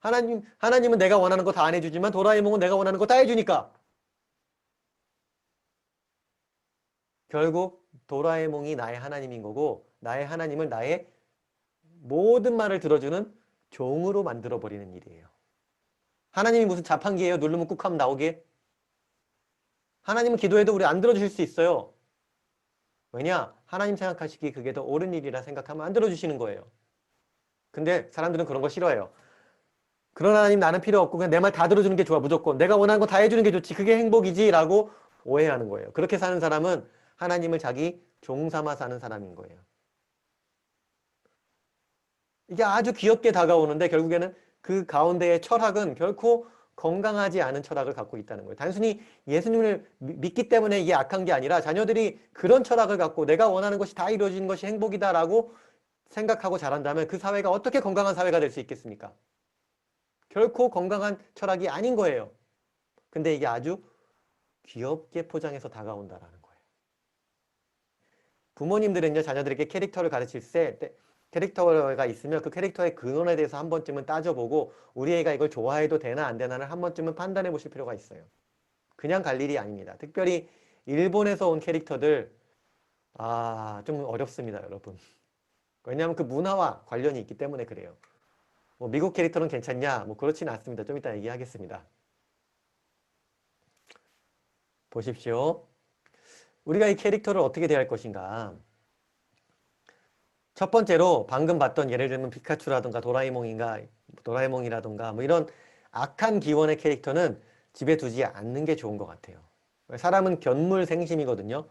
하나님은 내가 원하는 거 다 안 해주지만 도라에몽은 내가 원하는 거 다 해주니까. 결국 도라에몽이 나의 하나님인 거고 나의 하나님을 나의 모든 말을 들어주는 종으로 만들어버리는 일이에요. 하나님이 무슨 자판기예요? 누르면 꾹 하면 나오게? 하나님은 기도해도 우리 안 들어주실 수 있어요. 왜냐? 하나님 생각하시기에 그게 더 옳은 일이라 생각하면 안 들어주시는 거예요. 근데 사람들은 그런 거 싫어해요. 그런 하나님 나는 필요 없고 그냥 내 말 다 들어주는 게 좋아. 무조건 내가 원하는 거 다 해주는 게 좋지. 그게 행복이지 라고 오해하는 거예요. 그렇게 사는 사람은 하나님을 자기 종 삼아 사는 사람인 거예요. 이게 아주 귀엽게 다가오는데 결국에는 그 가운데의 철학은 결코 건강하지 않은 철학을 갖고 있다는 거예요. 단순히 예수님을 믿기 때문에 이게 악한 게 아니라 자녀들이 그런 철학을 갖고 내가 원하는 것이 다 이루어지는 것이 행복이다라고 생각하고 자란다면 그 사회가 어떻게 건강한 사회가 될 수 있겠습니까? 결코 건강한 철학이 아닌 거예요. 근데 이게 아주 귀엽게 포장해서 다가온다라는 거예요. 부모님들은요, 자녀들에게 캐릭터를 가르칠 때 캐릭터가 있으면 그 캐릭터의 근원에 대해서 한 번쯤은 따져보고 우리 애가 이걸 좋아해도 되나 안 되나를 한 번쯤은 판단해 보실 필요가 있어요. 그냥 갈 일이 아닙니다. 특별히 일본에서 온 캐릭터들 좀 어렵습니다, 여러분. 왜냐하면 그 문화와 관련이 있기 때문에 그래요. 뭐 미국 캐릭터는 괜찮냐? 뭐 그렇지는 않습니다. 좀 이따 얘기하겠습니다. 보십시오. 우리가 이 캐릭터를 어떻게 대할 것인가? 첫 번째로 방금 봤던 예를 들면 피카츄라든가 도라에몽이라든가 뭐 이런 악한 기원의 캐릭터는 집에 두지 않는 게 좋은 것 같아요. 사람은 견물생심이거든요.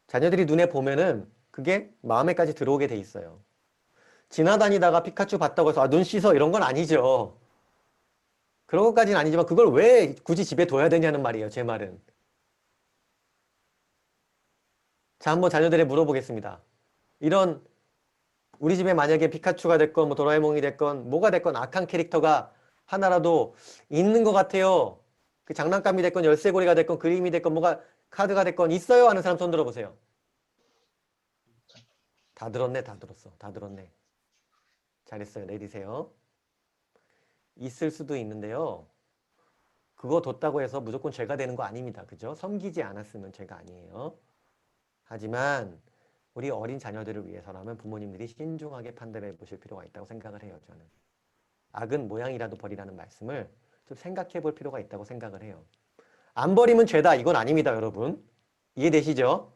자녀들이 눈에 보면은 그게 마음에까지 들어오게 돼 있어요. 지나다니다가 피카츄 봤다고 해서 아, 눈 씻어 이런 건 아니죠. 그런 것까지는 아니지만 그걸 왜 굳이 집에 둬야 되냐는 말이에요. 제 말은. 자, 한번 자녀들에 물어보겠습니다. 이런 우리 집에 만약에 피카츄가 됐건 뭐 도라에몽이 됐건 뭐가 됐건 악한 캐릭터가 하나라도 있는 것 같아요. 그 장난감이 됐건 열쇠고리가 됐건 그림이 됐건 뭐가 카드가 됐건 있어요? 하는 사람 손 들어보세요. 다 들었네, 다 들었어. 다 들었네. 잘했어요. 내리세요. 있을 수도 있는데요. 그거 뒀다고 해서 무조건 죄가 되는 거 아닙니다. 그죠? 섬기지 않았으면 죄가 아니에요. 하지만 우리 어린 자녀들을 위해서라면 부모님들이 신중하게 판단해 보실 필요가 있다고 생각을 해요. 저는. 악은 모양이라도 버리라는 말씀을 좀 생각해 볼 필요가 있다고 생각을 해요. 안 버리면 죄다 이건 아닙니다. 여러분. 이해되시죠?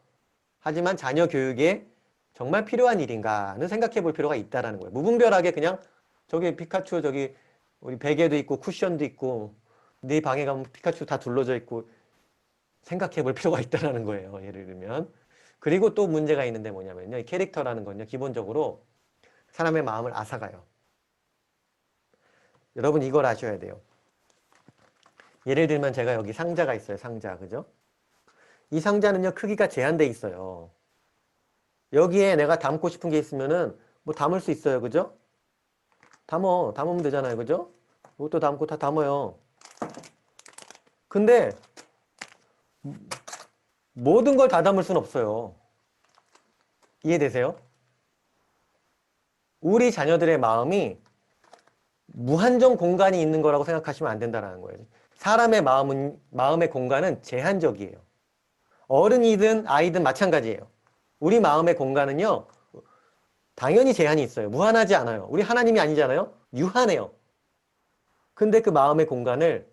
하지만 자녀 교육에 정말 필요한 일인가는 생각해 볼 필요가 있다는 거예요. 무분별하게 그냥 저기 피카츄 저기 우리 베개도 있고 쿠션도 있고 네 방에 가면 피카츄 다 둘러져 있고 생각해 볼 필요가 있다는 거예요. 예를 들면. 그리고 또 문제가 있는데 뭐냐면요. 이 캐릭터라는 건요. 기본적으로 사람의 마음을 앗아가요. 여러분 이걸 아셔야 돼요. 예를 들면 제가 여기 상자가 있어요. 상자. 그죠? 이 상자는요. 크기가 제한돼 있어요. 여기에 내가 담고 싶은 게 있으면은 뭐 담을 수 있어요. 그죠? 담으면 되잖아요. 그죠? 이것도 담고 다 담아요. 근데 모든 걸 다 담을 수는 없어요. 이해되세요? 우리 자녀들의 마음이 무한정 공간이 있는 거라고 생각하시면 안 된다는 거예요. 사람의 마음의 공간은 제한적이에요. 어른이든 아이든 마찬가지예요. 우리 마음의 공간은요, 당연히 제한이 있어요. 무한하지 않아요. 우리 하나님이 아니잖아요? 유한해요. 근데 그 마음의 공간을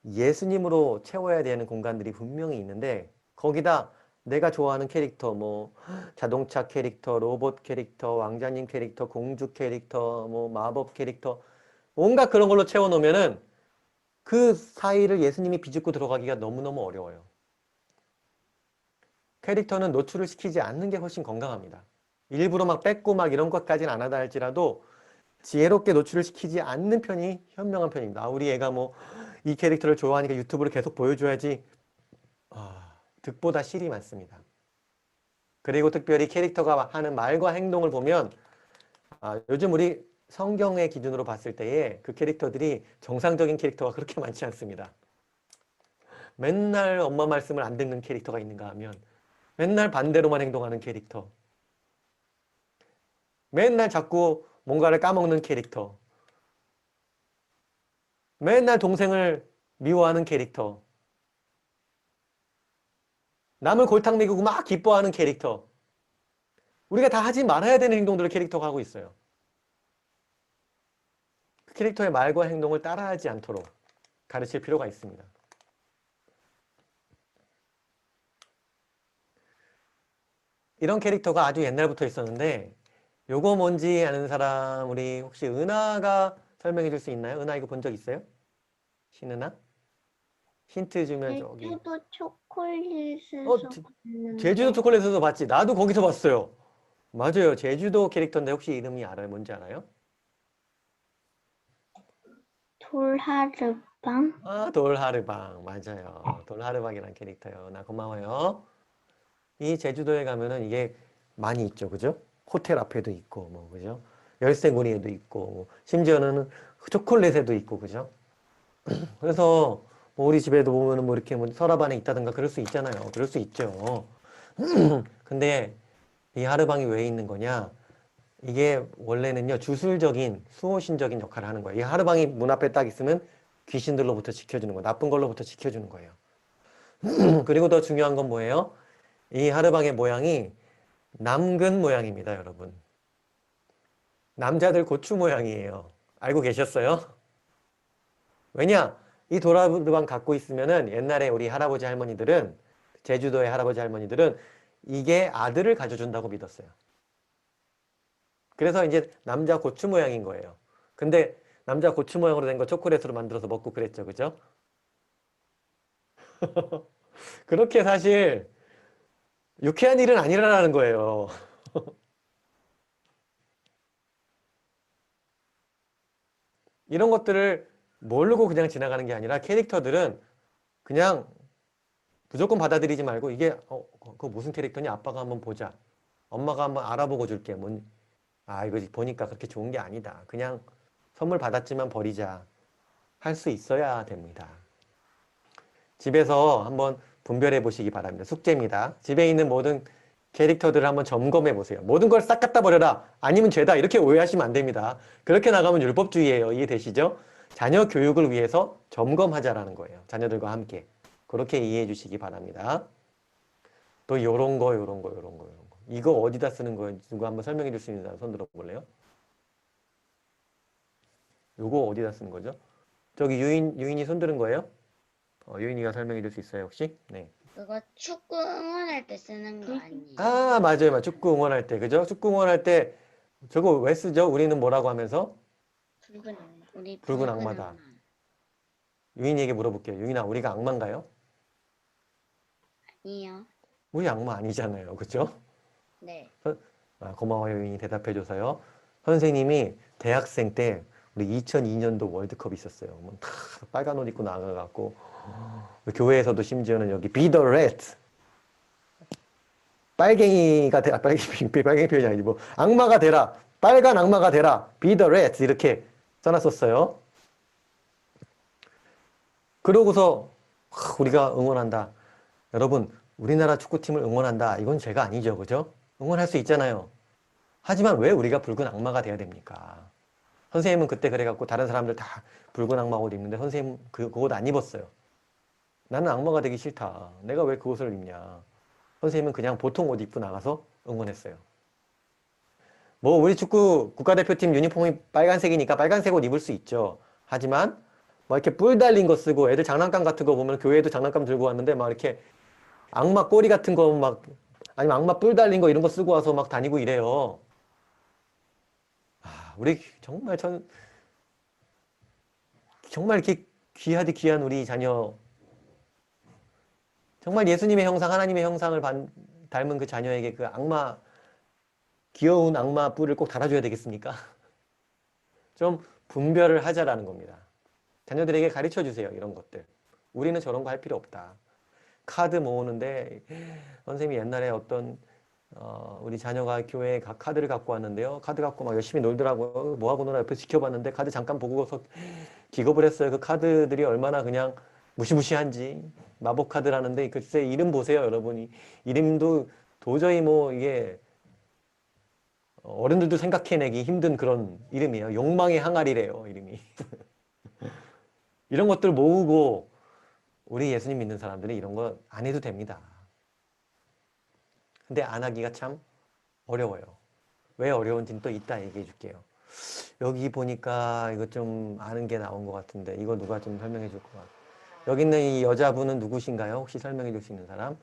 예수님으로 채워야 되는 공간들이 분명히 있는데 거기다 내가 좋아하는 캐릭터, 뭐 자동차 캐릭터, 로봇 캐릭터, 왕자님 캐릭터, 공주 캐릭터, 뭐 마법 캐릭터 온갖 그런 걸로 채워놓으면은 그 사이를 예수님이 비집고 들어가기가 너무너무 어려워요. 캐릭터는 노출을 시키지 않는 게 훨씬 건강합니다. 일부러 막 뺏고 막 이런 것까지는 안 하다 할지라도 지혜롭게 노출을 시키지 않는 편이 현명한 편입니다. 아, 우리 애가 뭐 이 캐릭터를 좋아하니까 유튜브를 계속 보여줘야지. 득보다 실이 많습니다. 그리고 특별히 캐릭터가 하는 말과 행동을 보면 요즘 우리 성경의 기준으로 봤을 때에 그 캐릭터들이 정상적인 캐릭터가 그렇게 많지 않습니다. 맨날 엄마 말씀을 안 듣는 캐릭터가 있는가 하면 맨날 반대로만 행동하는 캐릭터, 맨날 자꾸 뭔가를 까먹는 캐릭터, 맨날 동생을 미워하는 캐릭터, 남을 골탕 먹이고 막 기뻐하는 캐릭터. 우리가 다 하지 말아야 되는 행동들을 캐릭터가 하고 있어요. 그 캐릭터의 말과 행동을 따라하지 않도록 가르칠 필요가 있습니다. 이런 캐릭터가 아주 옛날부터 있었는데 요거 뭔지 아는 사람 우리 혹시 은하가 설명해 줄 수 있나요? 은하 이거 본 적 있어요? 신은하? 힌트 주면 저기 제주도 초콜릿에서 봤는데 제주도 초콜릿에서 봤지. 나도 거기서 봤어요. 맞아요. 제주도 캐릭터인데 혹시 이름이 알아요? 뭔지 알아요? 돌하르방 돌하르방. 맞아요. 돌하르방이라는 캐릭터요. 나 고마워요. 이 제주도에 가면은 이게 많이 있죠. 그죠? 호텔 앞에도 있고, 뭐, 그죠? 열쇠고리에도 있고, 뭐 심지어는 초콜릿에도 있고, 그죠? 그래서 뭐 우리 집에도 보면은 뭐 이렇게 뭐 서랍 안에 있다든가 그럴 수 있잖아요. 그럴 수 있죠. 근데 이 하르방이 왜 있는 거냐? 이게 원래는요, 주술적인, 수호신적인 역할을 하는 거예요. 이 하르방이 문 앞에 딱 있으면 귀신들로부터 지켜주는 거예요. 나쁜 걸로부터 지켜주는 거예요. 그리고 더 중요한 건 뭐예요? 이 하르방의 모양이 남근 모양입니다, 여러분. 남자들 고추 모양이에요. 알고 계셨어요? 왜냐? 이 도라르방 갖고 있으면은 옛날에 우리 할아버지 할머니들은, 제주도의 할아버지 할머니들은 이게 아들을 가져준다고 믿었어요. 그래서 이제 남자 고추 모양인 거예요. 근데 남자 고추 모양으로 된 거 초콜릿으로 만들어서 먹고 그랬죠. 그죠? 그렇게 사실 유쾌한 일은 아니라는 거예요. 이런 것들을 모르고 그냥 지나가는 게 아니라 캐릭터들은 그냥 무조건 받아들이지 말고 이게 그거 무슨 캐릭터니? 아빠가 한번 보자. 엄마가 한번 알아보고 줄게. 이거 보니까 그렇게 좋은 게 아니다. 그냥 선물 받았지만 버리자. 할 수 있어야 됩니다. 집에서 한번 분별해 보시기 바랍니다. 숙제입니다. 집에 있는 모든 캐릭터들을 한번 점검해 보세요. 모든 걸 싹 갖다 버려라. 아니면 죄다. 이렇게 오해하시면 안 됩니다. 그렇게 나가면 율법주의예요. 이해되시죠? 자녀 교육을 위해서 점검하자라는 거예요. 자녀들과 함께. 그렇게 이해해 주시기 바랍니다. 또 요런 거. 이거 어디다 쓰는 거예요? 누가 한번 설명해 줄 수 있는 사람 손 들어 볼래요? 요거 어디다 쓰는 거죠? 저기 유인이 손 들은 거예요? 유인이가 설명해 줄 수 있어요, 혹시? 네. 그거 축구 응원할 때 쓰는 거 아니에요? 아, 맞아요. 축구 응원할 때. 그죠? 축구 응원할 때 저거 왜 쓰죠? 우리는 뭐라고 하면서? 붉은 악마. 우리 붉은 악마다. 유인이에게 물어볼게요. 유인아, 우리가 악마인가요? 아니요. 우리 악마 아니잖아요. 그죠? 네. 고마워요. 유인이 대답해줘서요. 선생님이 대학생 때 우리 2002년도 월드컵 있었어요. 다 빨간 옷 입고 나가갖고 교회에서도 심지어는 여기 Be the Rat 빨갱이가 되라. 빨갱이 표현이 아니고 악마가 되라. 빨간 악마가 되라. Be the Rat 이렇게 써놨었어요. 그러고서 우리가 응원한다. 여러분 우리나라 축구팀을 응원한다. 이건 죄가 아니죠. 그죠? 응원할 수 있잖아요. 하지만 왜 우리가 붉은 악마가 돼야 됩니까? 선생님은 그때 그래갖고 다른 사람들 다 붉은 악마 옷 입는데 선생님 그 옷 안 입었어요. 나는 악마가 되기 싫다. 내가 왜 그 옷을 입냐. 선생님은 그냥 보통 옷 입고 나가서 응원했어요. 뭐 우리 축구 국가대표팀 유니폼이 빨간색이니까 빨간색 옷 입을 수 있죠. 하지만 뭐 이렇게 뿔 달린 거 쓰고 애들 장난감 같은 거 보면 교회에도 장난감 들고 왔는데 막 이렇게 악마 꼬리 같은 거 막 아니면 악마 뿔 달린 거 이런 거 쓰고 와서 막 다니고 이래요. 우리 정말 이렇게 귀하디 귀한 우리 자녀 정말 예수님의 형상 하나님의 형상을 닮은 그 자녀에게 그 귀여운 악마 뿔을 꼭 달아줘야 되겠습니까? 좀 분별을 하자라는 겁니다. 자녀들에게 가르쳐 주세요. 이런 것들. 우리는 저런 거 할 필요 없다. 카드 모으는데 선생님이 옛날에 어떤 우리 자녀가 교회에 카드를 갖고 왔는데요. 카드 갖고 막 열심히 놀더라고요. 뭐하고 놀아 옆에서 지켜봤는데 카드 잠깐 보고서 기겁을 했어요. 그 카드들이 얼마나 그냥 무시무시한지. 마법 카드라는데 글쎄 이름 보세요. 여러분이. 이름도 도저히 뭐 이게 어른들도 생각해내기 힘든 그런 이름이에요. 욕망의 항아리래요. 이름이. 이런 것들 모으고 우리 예수님 믿는 사람들이 이런 거 안 해도 됩니다. 근데 안 하기가 참 어려워요. 왜 어려운지는 또 이따 얘기해 줄게요. 여기 보니까 이거 좀 아는 게 나온 것 같은데 이거 누가 좀 설명해 줄 것 같아요. 여기 있는 이 여자분은 누구신가요? 혹시 설명해 줄 수 있는 사람?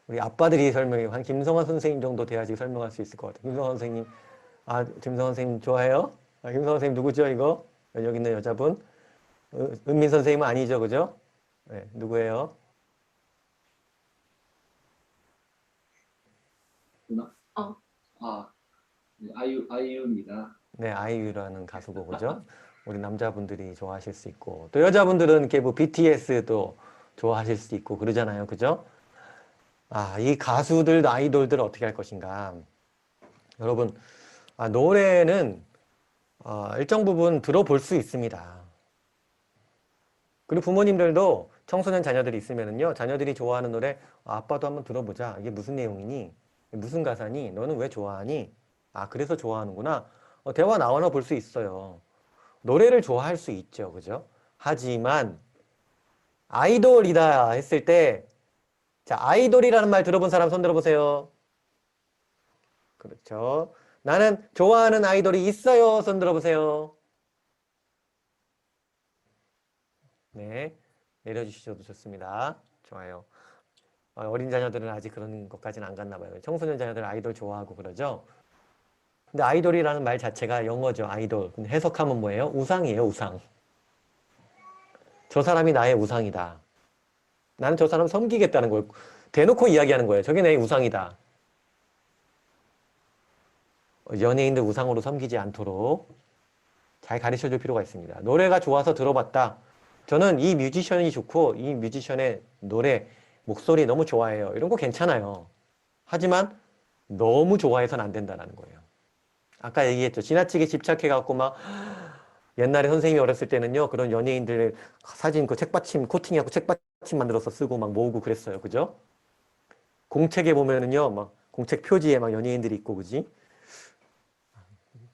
우리 아빠들이 한 김성환 선생님 정도 돼야지 설명할 수 있을 것 같아요. 김성환 선생님, 김성환 선생님 좋아해요? 김성환 선생님 누구죠 이거? 여기 있는 여자분? 은민 선생님은 아니죠, 그죠? 네, 누구예요? 아이유입니다. 네, 아이유라는 가수고, 그죠? 우리 남자분들이 좋아하실 수 있고, 또 여자분들은 이렇게 뭐 BTS도 좋아하실 수 있고, 그러잖아요, 그죠? 이 가수들, 아이돌들 어떻게 할 것인가? 여러분, 노래는 일정 부분 들어볼 수 있습니다. 그리고 부모님들도 청소년 자녀들이 있으면은요, 자녀들이 좋아하는 노래, 아빠도 한번 들어보자. 이게 무슨 내용이니? 무슨 가사니? 너는 왜 좋아하니? 그래서 좋아하는구나. 대화 나와나 볼 수 있어요. 노래를 좋아할 수 있죠. 그죠? 하지만, 아이돌이다 했을 때, 자, 아이돌이라는 말 들어본 사람 손 들어보세요. 그렇죠. 나는 좋아하는 아이돌이 있어요. 손 들어보세요. 네, 내려주셔도 좋습니다. 좋아요. 어린 자녀들은 아직 그런 것까지는 안 갔나 봐요. 청소년 자녀들 아이돌 좋아하고 그러죠. 근데 아이돌이라는 말 자체가 영어죠. 아이돌. 근데 해석하면 뭐예요? 우상이에요. 우상. 저 사람이 나의 우상이다. 나는 저 사람 섬기겠다는 걸 대놓고 이야기하는 거예요. 저게 내 우상이다. 연예인들 우상으로 섬기지 않도록 잘 가르쳐 줄 필요가 있습니다. 노래가 좋아서 들어봤다. 저는 이 뮤지션이 좋고 이 뮤지션의 노래, 목소리 너무 좋아해요. 이런 거 괜찮아요. 하지만 너무 좋아해서는 안 된다는 거예요. 아까 얘기했죠. 지나치게 집착해갖고 막 옛날에 선생님이 어렸을 때는요. 그런 연예인들 사진 그 책받침 코팅해갖고 책받침 만들어서 쓰고 막 모으고 그랬어요. 그죠? 공책에 보면은요. 막 공책 표지에 막 연예인들이 있고 그지?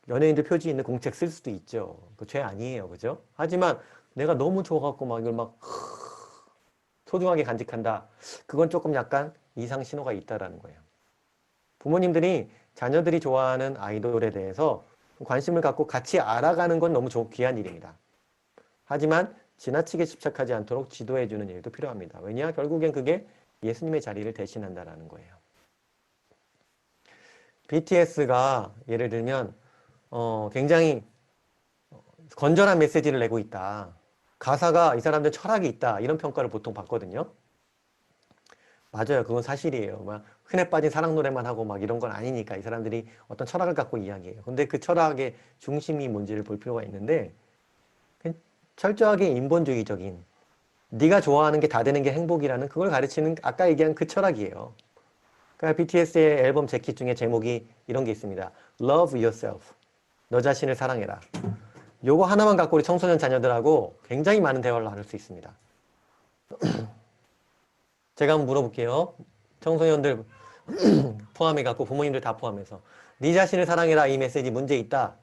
연예인들 표지 있는 공책 쓸 수도 있죠. 그 죄 아니에요. 그죠? 하지만 내가 너무 좋아갖고 막 이걸 막 소중하게 간직한다. 그건 조금 약간 이상 신호가 있다라는 거예요. 부모님들이 자녀들이 좋아하는 아이돌에 대해서 관심을 갖고 같이 알아가는 건 너무 귀한 일입니다. 하지만 지나치게 집착하지 않도록 지도해주는 일도 필요합니다. 왜냐? 결국엔 그게 예수님의 자리를 대신한다라는 거예요. BTS가 예를 들면 굉장히 건전한 메시지를 내고 있다. 가사가 이 사람들 철학이 있다. 이런 평가를 보통 받거든요. 맞아요. 그건 사실이에요. 막 흔해 빠진 사랑 노래만 하고 막 이런 건 아니니까 이 사람들이 어떤 철학을 갖고 이야기해요. 근데 그 철학의 중심이 뭔지를 볼 필요가 있는데 철저하게 인본주의적인 네가 좋아하는 게 다 되는 게 행복이라는 그걸 가르치는 아까 얘기한 그 철학이에요. 그러니까 BTS의 앨범 재킷 중에 제목이 이런 게 있습니다. Love yourself. 너 자신을 사랑해라. 요거 하나만 갖고 우리 청소년 자녀들하고 굉장히 많은 대화를 나눌 수 있습니다. 제가 한번 물어볼게요. 청소년들 포함해 갖고 부모님들 다 포함해서 네 자신을 사랑해라 이 메시지 문제 있다.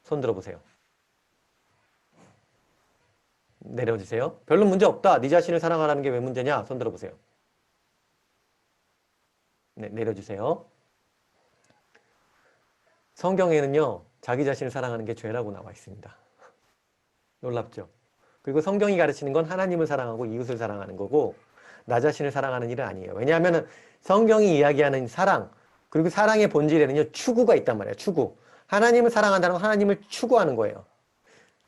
손 들어보세요. 내려주세요. 별로 문제 없다. 네 자신을 사랑하라는 게 왜 문제냐? 손 들어보세요. 네, 내려주세요. 성경에는요. 자기 자신을 사랑하는 게 죄라고 나와 있습니다. 놀랍죠? 그리고 성경이 가르치는 건 하나님을 사랑하고 이웃을 사랑하는 거고 나 자신을 사랑하는 일은 아니에요. 왜냐하면 성경이 이야기하는 사랑 그리고 사랑의 본질에는요. 추구가 있단 말이에요. 추구. 하나님을 사랑한다는 건 하나님을 추구하는 거예요.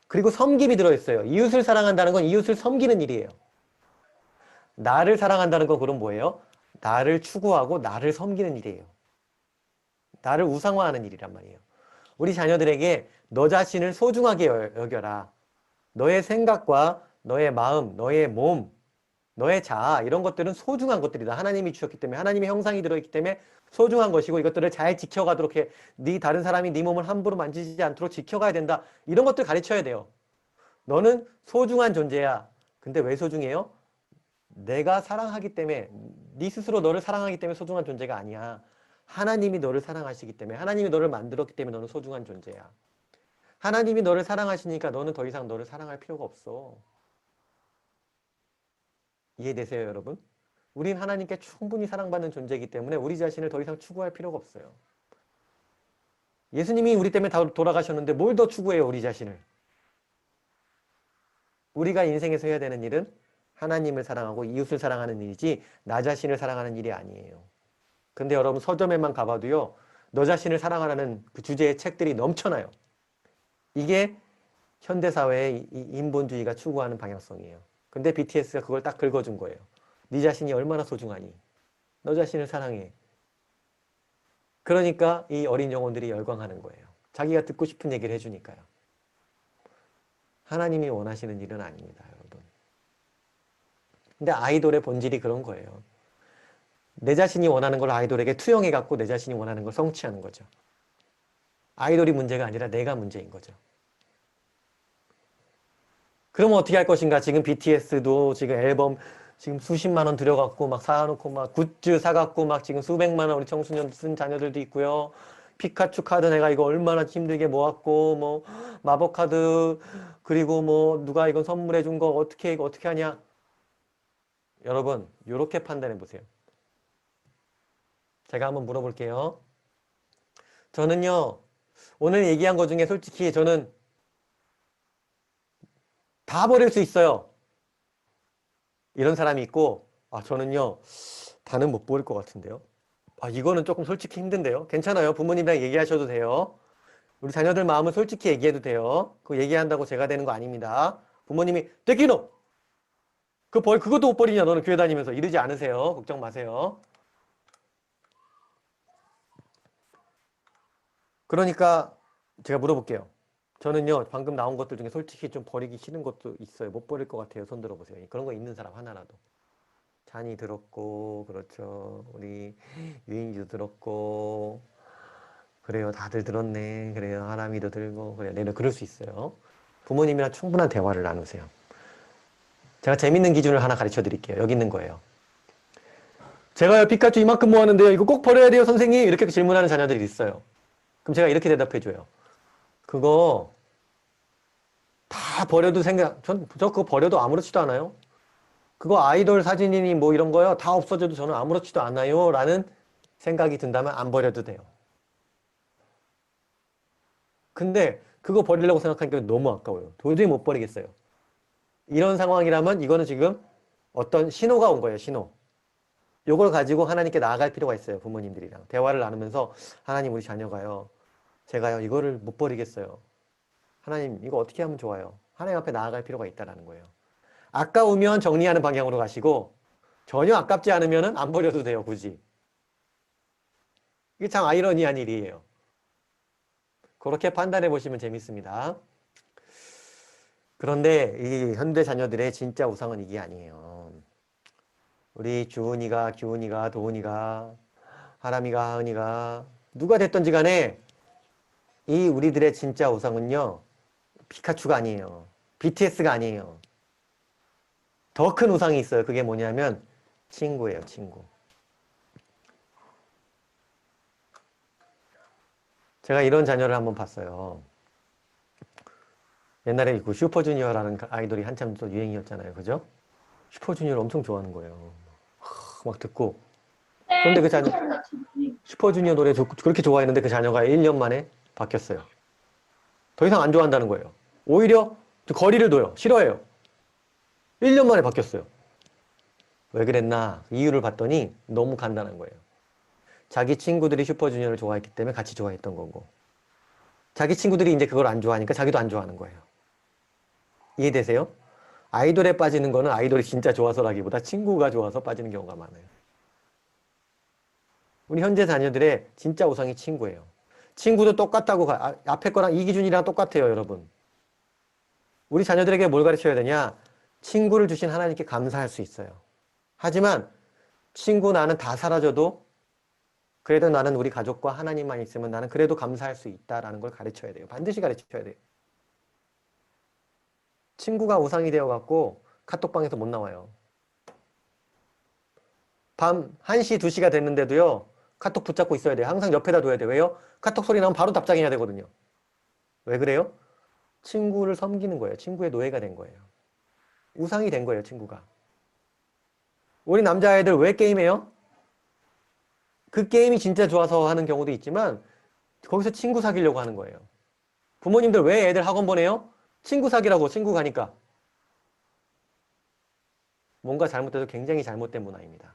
그리고 섬김이 들어있어요. 이웃을 사랑한다는 건 이웃을 섬기는 일이에요. 나를 사랑한다는 건 그럼 뭐예요? 나를 추구하고 나를 섬기는 일이에요. 나를 우상화하는 일이란 말이에요. 우리 자녀들에게 너 자신을 소중하게 여겨라. 너의 생각과 너의 마음, 너의 몸, 너의 자아 이런 것들은 소중한 것들이다. 하나님이 주셨기 때문에 하나님의 형상이 들어있기 때문에 소중한 것이고 이것들을 잘 지켜가도록 해. 네 다른 사람이 네 몸을 함부로 만지지 않도록 지켜가야 된다. 이런 것들 가르쳐야 돼요. 너는 소중한 존재야. 근데 왜 소중해요? 내가 사랑하기 때문에 네 스스로 너를 사랑하기 때문에 소중한 존재가 아니야. 하나님이 너를 사랑하시기 때문에 하나님이 너를 만들었기 때문에 너는 소중한 존재야. 하나님이 너를 사랑하시니까 너는 더 이상 너를 사랑할 필요가 없어. 이해되세요, 여러분? 우린 하나님께 충분히 사랑받는 존재이기 때문에 우리 자신을 더 이상 추구할 필요가 없어요. 예수님이 우리 때문에 다 돌아가셨는데 뭘 더 추구해요, 우리 자신을? 우리가 인생에서 해야 되는 일은 하나님을 사랑하고 이웃을 사랑하는 일이지 나 자신을 사랑하는 일이 아니에요. 근데 여러분 서점에만 가봐도요. 너 자신을 사랑하라는 그 주제의 책들이 넘쳐나요. 이게 현대사회의 인본주의가 추구하는 방향성이에요. 근데 BTS가 그걸 딱 긁어준 거예요. 네 자신이 얼마나 소중하니? 너 자신을 사랑해. 그러니까 이 어린 영혼들이 열광하는 거예요. 자기가 듣고 싶은 얘기를 해주니까요. 하나님이 원하시는 일은 아닙니다, 여러분. 근데 아이돌의 본질이 그런 거예요. 내 자신이 원하는 걸 아이돌에게 투영해갖고 내 자신이 원하는 걸 성취하는 거죠. 아이돌이 문제가 아니라 내가 문제인 거죠. 그러면 어떻게 할 것인가? 지금 BTS도 지금 앨범 지금 수십만 원 들여갖고 막 사놓고 막 굿즈 사갖고 막 지금 수백만 원 우리 청소년 쓴 자녀들도 있고요. 피카츄 카드 내가 이거 얼마나 힘들게 모았고 뭐 마법 카드 그리고 뭐 누가 이건 선물해 준 거 어떻게 이거 어떻게 하냐? 여러분 요렇게 판단해 보세요. 제가 한번 물어볼게요. 저는요 오늘 얘기한 것 중에 솔직히 저는 다 버릴 수 있어요. 이런 사람이 있고 저는요 다는 못 버릴 것 같은데요. 이거는 조금 솔직히 힘든데요. 괜찮아요. 부모님이랑 얘기하셔도 돼요. 우리 자녀들 마음을 솔직히 얘기해도 돼요. 그거 얘기한다고 제가 되는 거 아닙니다. 부모님이 떼끼노! 그것도 못 버리냐 너는 교회 다니면서 이러지 않으세요. 걱정 마세요. 그러니까 제가 물어볼게요. 저는요, 방금 나온 것들 중에 솔직히 좀 버리기 싫은 것도 있어요. 못 버릴 것 같아요. 손 들어보세요. 그런 거 있는 사람 하나라도. 잔이 들었고, 그렇죠. 우리 유인이도 들었고, 그래요. 다들 들었네. 그래요. 하람이도 들고, 그래요. 내가 그럴 수 있어요. 부모님이랑 충분한 대화를 나누세요. 제가 재밌는 기준을 하나 가르쳐 드릴게요. 여기 있는 거예요. 제가요, 피카츄 이만큼 모았는데요. 이거 꼭 버려야 돼요, 선생님. 이렇게 질문하는 자녀들이 있어요. 그럼 제가 이렇게 대답해 줘요. 그거 다 버려도 저 그거 버려도 아무렇지도 않아요. 그거 아이돌 사진이니 뭐 이런 거요. 다 없어져도 저는 아무렇지도 않아요. 라는 생각이 든다면 안 버려도 돼요. 근데 그거 버리려고 생각하니까 너무 아까워요. 도저히 못 버리겠어요. 이런 상황이라면 이거는 지금 어떤 신호가 온 거예요. 신호. 요걸 가지고 하나님께 나아갈 필요가 있어요. 부모님들이랑. 대화를 나누면서 하나님 우리 자녀가요. 제가요 이거를 못 버리겠어요. 하나님 이거 어떻게 하면 좋아요? 하나님 앞에 나아갈 필요가 있다는 거예요. 아까우면 정리하는 방향으로 가시고 전혀 아깝지 않으면 안 버려도 돼요. 굳이. 이게 참 아이러니한 일이에요. 그렇게 판단해 보시면 재밌습니다. 그런데 이 현대 자녀들의 진짜 우상은 이게 아니에요. 우리 주은이가, 기훈이가, 도훈이가, 하람이가, 하은이가 누가 됐든지 간에 이 우리들의 진짜 우상은요. 피카츄가 아니에요. BTS가 아니에요. 더 큰 우상이 있어요. 그게 뭐냐면 친구예요. 친구. 제가 이런 자녀를 한번 봤어요. 옛날에 그 슈퍼주니어라는 아이돌이 한참 또 유행이었잖아요. 그죠? 슈퍼주니어를 엄청 좋아하는 거예요. 막 듣고. 그런데 그 자녀, 슈퍼주니어 노래 그렇게 좋아했는데 그 자녀가 1년 만에 바뀌었어요. 더 이상 안 좋아한다는 거예요. 오히려 거리를 둬요. 싫어해요. 1년 만에 바뀌었어요. 왜 그랬나? 이유를 봤더니 너무 간단한 거예요. 자기 친구들이 슈퍼주니어를 좋아했기 때문에 같이 좋아했던 거고. 자기 친구들이 이제 그걸 안 좋아하니까 자기도 안 좋아하는 거예요. 이해되세요? 아이돌에 빠지는 거는 아이돌이 진짜 좋아서라기보다 친구가 좋아서 빠지는 경우가 많아요. 우리 현재 자녀들의 진짜 우상이 친구예요. 친구도 똑같다고, 앞에 거랑 이 기준이랑 똑같아요, 여러분. 우리 자녀들에게 뭘 가르쳐야 되냐? 친구를 주신 하나님께 감사할 수 있어요. 하지만 친구 나는 다 사라져도 그래도 나는 우리 가족과 하나님만 있으면 나는 그래도 감사할 수 있다라는 걸 가르쳐야 돼요. 반드시 가르쳐야 돼요. 친구가 우상이 되어갖고 카톡방에서 못 나와요. 밤 1시, 2시가 됐는데도요. 카톡 붙잡고 있어야 돼요. 항상 옆에다 둬야 돼요. 왜요? 카톡 소리 나면 바로 답장해야 되거든요. 왜 그래요? 친구를 섬기는 거예요. 친구의 노예가 된 거예요. 우상이 된 거예요. 친구가. 우리 남자아이들 왜 게임해요? 그 게임이 진짜 좋아서 하는 경우도 있지만 거기서 친구 사귀려고 하는 거예요. 부모님들 왜 애들 학원 보내요? 친구 사귀라고 친구 가니까. 뭔가 잘못돼도 굉장히 잘못된 문화입니다.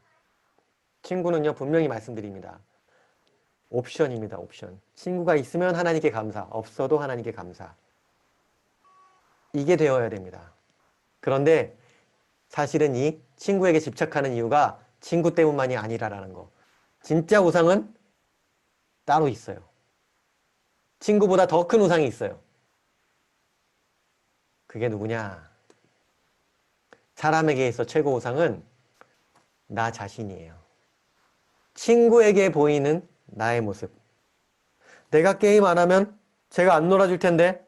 친구는요 분명히 말씀드립니다. 옵션입니다. 옵션. 친구가 있으면 하나님께 감사, 없어도 하나님께 감사. 이게 되어야 됩니다. 그런데 사실은 이 친구에게 집착하는 이유가 친구 때문만이 아니라라는 거. 진짜 우상은 따로 있어요. 친구보다 더 큰 우상이 있어요. 그게 누구냐? 사람에게 있어 최고 우상은 나 자신이에요. 친구에게 보이는 나의 모습. 내가 게임 안 하면 제가 안 놀아줄 텐데.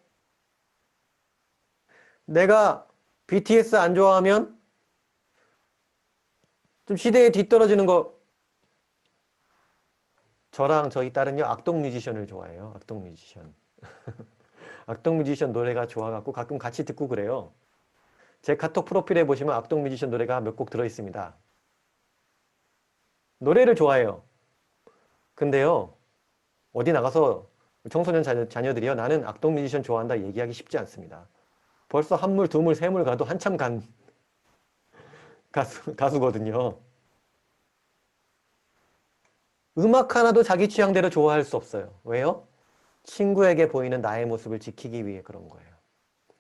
내가 BTS 안 좋아하면 좀 시대에 뒤떨어지는 거. 저랑 저희 딸은요 악동 뮤지션을 좋아해요. 악동 뮤지션. 악동 뮤지션 노래가 좋아갖고 가끔 같이 듣고 그래요. 제 카톡 프로필에 보시면 악동 뮤지션 노래가 몇 곡 들어있습니다. 노래를 좋아해요. 근데요 어디 나가서 청소년 자녀들이요 나는 악동 뮤지션 좋아한다 얘기하기 쉽지 않습니다. 벌써 한물, 두물, 세물 가도 한참 간 가수거든요. 음악 하나도 자기 취향대로 좋아할 수 없어요. 왜요? 친구에게 보이는 나의 모습을 지키기 위해 그런 거예요.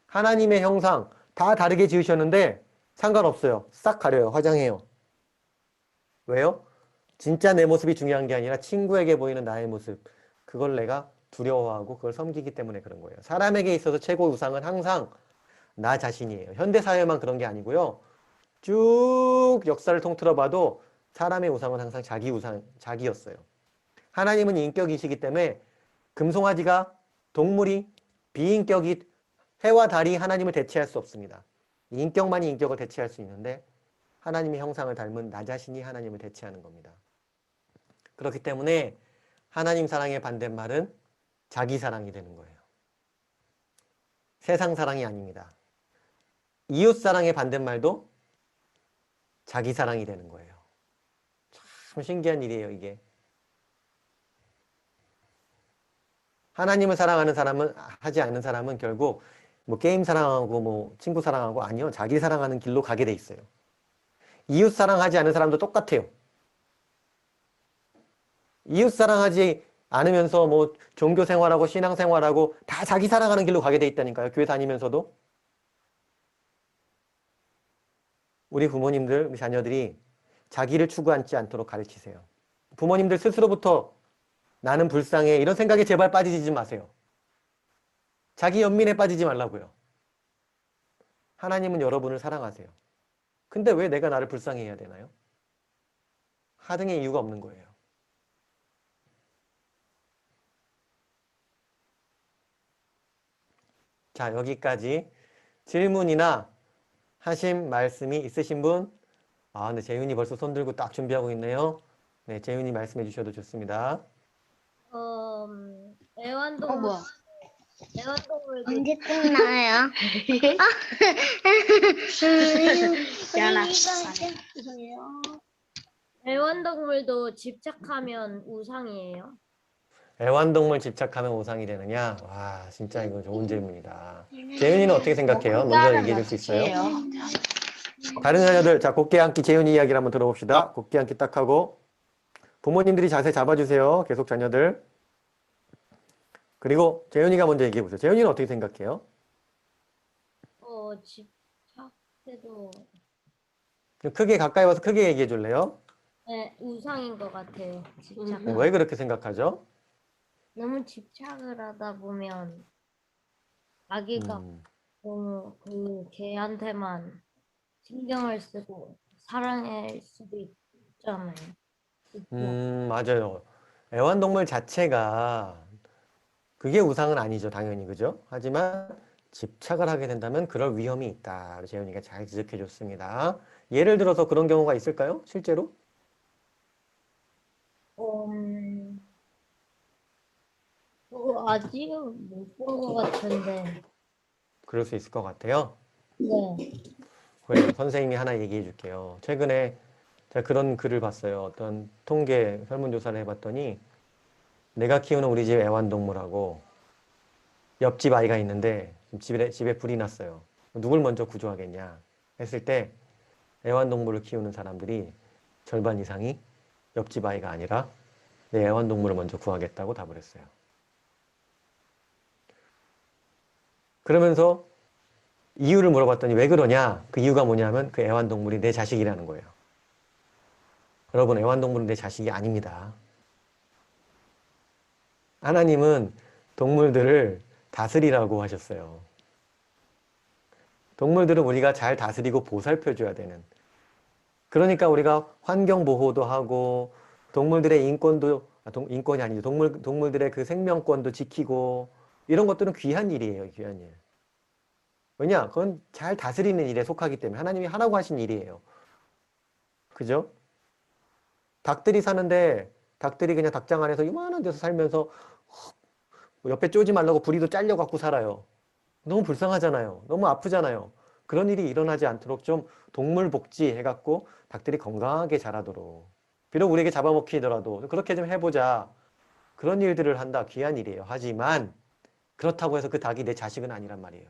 하나님의 형상 다 다르게 지으셨는데 상관없어요. 싹 가려요. 화장해요. 왜요? 진짜 내 모습이 중요한 게 아니라 친구에게 보이는 나의 모습. 그걸 내가 두려워하고 그걸 섬기기 때문에 그런 거예요. 사람에게 있어서 최고의 우상은 항상 나 자신이에요. 현대 사회만 그런 게 아니고요. 쭉 역사를 통틀어 봐도 사람의 우상은 항상 자기 우상, 자기였어요. 하나님은 인격이시기 때문에 금송아지가 동물이 비인격이 해와 달이 하나님을 대체할 수 없습니다. 인격만이 인격을 대체할 수 있는데 하나님의 형상을 닮은 나 자신이 하나님을 대체하는 겁니다. 그렇기 때문에 하나님 사랑의 반대말은 자기 사랑이 되는 거예요. 세상 사랑이 아닙니다. 이웃 사랑의 반대말도 자기 사랑이 되는 거예요. 참 신기한 일이에요, 이게. 하나님을 사랑하는 사람은, 하지 않는 사람은 결국 뭐 게임 사랑하고 뭐 친구 사랑하고 아니요. 자기 사랑하는 길로 가게 돼 있어요. 이웃 사랑하지 않는 사람도 똑같아요. 이웃 사랑하지 않으면서 뭐 종교 생활하고 신앙 생활하고 다 자기 사랑하는 길로 가게 돼 있다니까요. 교회 다니면서도. 우리 부모님들, 우리 자녀들이 자기를 추구하지 않도록 가르치세요. 부모님들 스스로부터 나는 불쌍해 이런 생각에 제발 빠지지 마세요. 자기 연민에 빠지지 말라고요. 하나님은 여러분을 사랑하세요. 근데 왜 내가 나를 불쌍해 해야 되나요? 하등의 이유가 없는 거예요. 자, 여기까지 질문이나 하신 말씀이 있으신 분? 아, 근데 재윤이 벌써 손 들고 딱 준비하고 있네요. 네, 재윤이 말씀해 주셔도 좋습니다. 애완동물. 애완동물도 언제 끝나요? 미안하. 죄송해요. 애완동물도 집착하면 우상이에요. 애완동물 집착하면 우상이 되느냐? 와, 진짜 이거 좋은 질문이다. 재윤이는 어떻게 생각해요? 먼저 얘기해 줄 수 있어요? 다른 자녀들, 자, 곧게 앉기 재윤이 이야기를 한번 들어봅시다. 곧게 앉기 딱 하고. 부모님들이 자세 잡아주세요. 계속 자녀들. 그리고 재윤이가 먼저 얘기해 보세요. 재윤이는 어떻게 생각해요? 집착해도 좀 크게 가까이 와서 크게 얘기해 줄래요? 네, 우상인 것 같아요. 집착. 왜 그렇게 생각하죠? 너무 집착을 하다 보면 아기가 너무 그 걔한테만 신경을 쓰고 사랑할 수도 있잖아요. 맞아요. 애완동물 자체가 그게 우상은 아니죠, 당연히. 그죠? 하지만 집착을 하게 된다면 그럴 위험이 있다. 재윤이가 잘 지적해 줬습니다. 예를 들어서 그런 경우가 있을까요? 실제로? 아직은 못 본 것 같은데. 그럴 수 있을 것 같아요. 네. 그래요. 선생님이 하나 얘기해 줄게요. 최근에 제가 그런 글을 봤어요. 어떤 통계 설문조사를 해봤더니 내가 키우는 우리 집 애완동물하고 옆집 아이가 있는데 집에 불이 났어요. 누굴 먼저 구조하겠냐 했을 때 애완동물을 키우는 사람들이 절반 이상이 옆집 아이가 아니라 내 애완동물을 먼저 구하겠다고 답을 했어요. 그러면서 이유를 물어봤더니 왜 그러냐? 그 이유가 뭐냐면 그 애완동물이 내 자식이라는 거예요. 여러분, 애완동물은 내 자식이 아닙니다. 하나님은 동물들을 다스리라고 하셨어요. 동물들은 우리가 잘 다스리고 보살펴줘야 되는. 그러니까 우리가 환경보호도 하고 동물들의 인권도, 인권이 아니죠. 동물들의 그 생명권도 지키고 이런 것들은 귀한 일이에요. 귀한 일. 왜냐? 그건 잘 다스리는 일에 속하기 때문에 하나님이 하라고 하신 일이에요. 그죠? 닭들이 사는데 닭들이 그냥 닭장 안에서 이만한 데서 살면서 옆에 쪼지 말라고 부리도 잘려갖고 살아요. 너무 불쌍하잖아요. 너무 아프잖아요. 그런 일이 일어나지 않도록 좀 동물 복지 해갖고 닭들이 건강하게 자라도록. 비록 우리에게 잡아먹히더라도 그렇게 좀 해보자. 그런 일들을 한다. 귀한 일이에요. 하지만 그렇다고 해서 그 닭이 내 자식은 아니란 말이에요.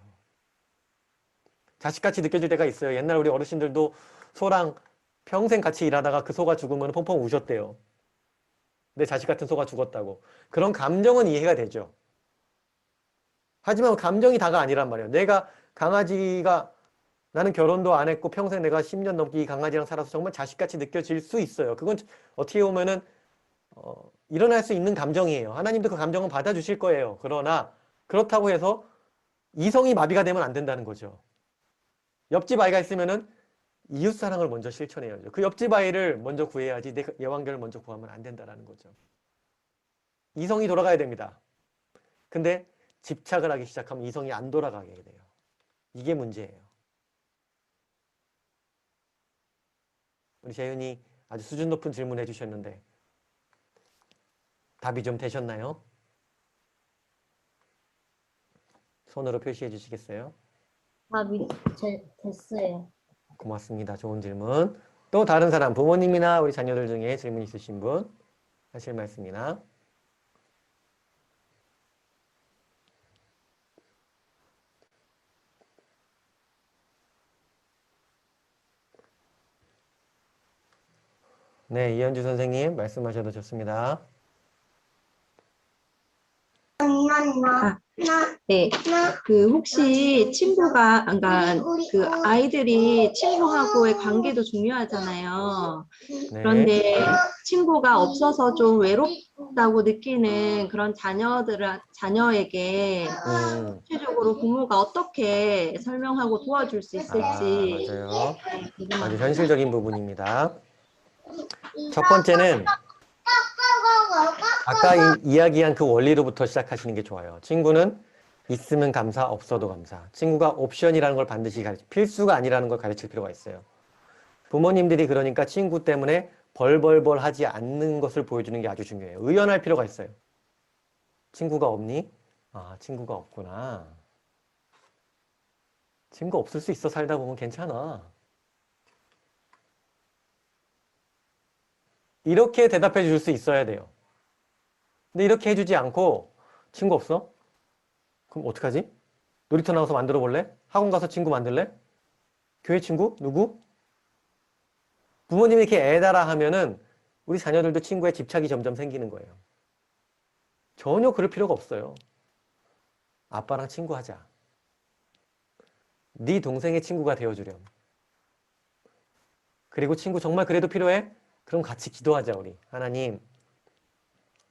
자식같이 느껴질 때가 있어요. 옛날 우리 어르신들도 소랑 평생 같이 일하다가 그 소가 죽으면 펑펑 우셨대요. 내 자식 같은 소가 죽었다고. 그런 감정은 이해가 되죠. 하지만 감정이 다가 아니란 말이에요. 내가 강아지가 나는 결혼도 안 했고 평생 내가 10년 넘게 이 강아지랑 살아서 정말 자식같이 느껴질 수 있어요. 그건 어떻게 보면은 일어날 수 있는 감정이에요. 하나님도 그 감정은 받아주실 거예요. 그러나 그렇다고 해서 이성이 마비가 되면 안 된다는 거죠. 옆집 아이가 있으면은 이웃사랑을 먼저 실천해야죠. 그 옆집 아이를 먼저 구해야지 내 예완결을 먼저 구하면 안 된다는 거죠. 이성이 돌아가야 됩니다. 근데 집착을 하기 시작하면 이성이 안 돌아가게 돼요. 이게 문제예요. 우리 재윤이 아주 수준 높은 질문 해주셨는데 답이 좀 되셨나요? 손으로 표시해 주시겠어요? 답이 됐어요. 고맙습니다. 좋은 질문. 또 다른 사람, 부모님이나 우리 자녀들 중에 질문 있으신 분 하실 말씀이나. 네, 이현주 선생님 말씀하셔도 좋습니다. 네, 그 혹시 친구가, 그러니까 그 아이들이 친구하고의 관계도 중요하잖아요. 네. 그런데 친구가 없어서 좀 외롭다고 느끼는 그런 자녀에게 구체적으로 부모가 어떻게 설명하고 도와줄 수 있을지. 맞아요. 네, 아주 현실적인 부분입니다. 첫 번째는 아까 이야기한 그 원리로부터 시작하시는 게 좋아요. 친구는 있으면 감사, 없어도 감사. 친구가 옵션이라는 걸 반드시 필수가 아니라는 걸 가르칠 필요가 있어요. 부모님들이 그러니까 친구 때문에 벌벌벌 하지 않는 것을 보여주는 게 아주 중요해요. 의연할 필요가 있어요. 친구가 없니? 아, 친구가 없구나. 친구 없을 수 있어. 살다 보면 괜찮아. 이렇게 대답해 줄 수 있어야 돼요. 근데 이렇게 해주지 않고 친구 없어? 그럼 어떡하지? 놀이터 나가서 만들어 볼래? 학원 가서 친구 만들래? 교회 친구? 누구? 부모님이 이렇게 애달아 하면은 우리 자녀들도 친구에 집착이 점점 생기는 거예요. 전혀 그럴 필요가 없어요. 아빠랑 친구하자. 네 동생의 친구가 되어주렴. 그리고 친구 정말 그래도 필요해? 그럼 같이 기도하자 우리. 하나님,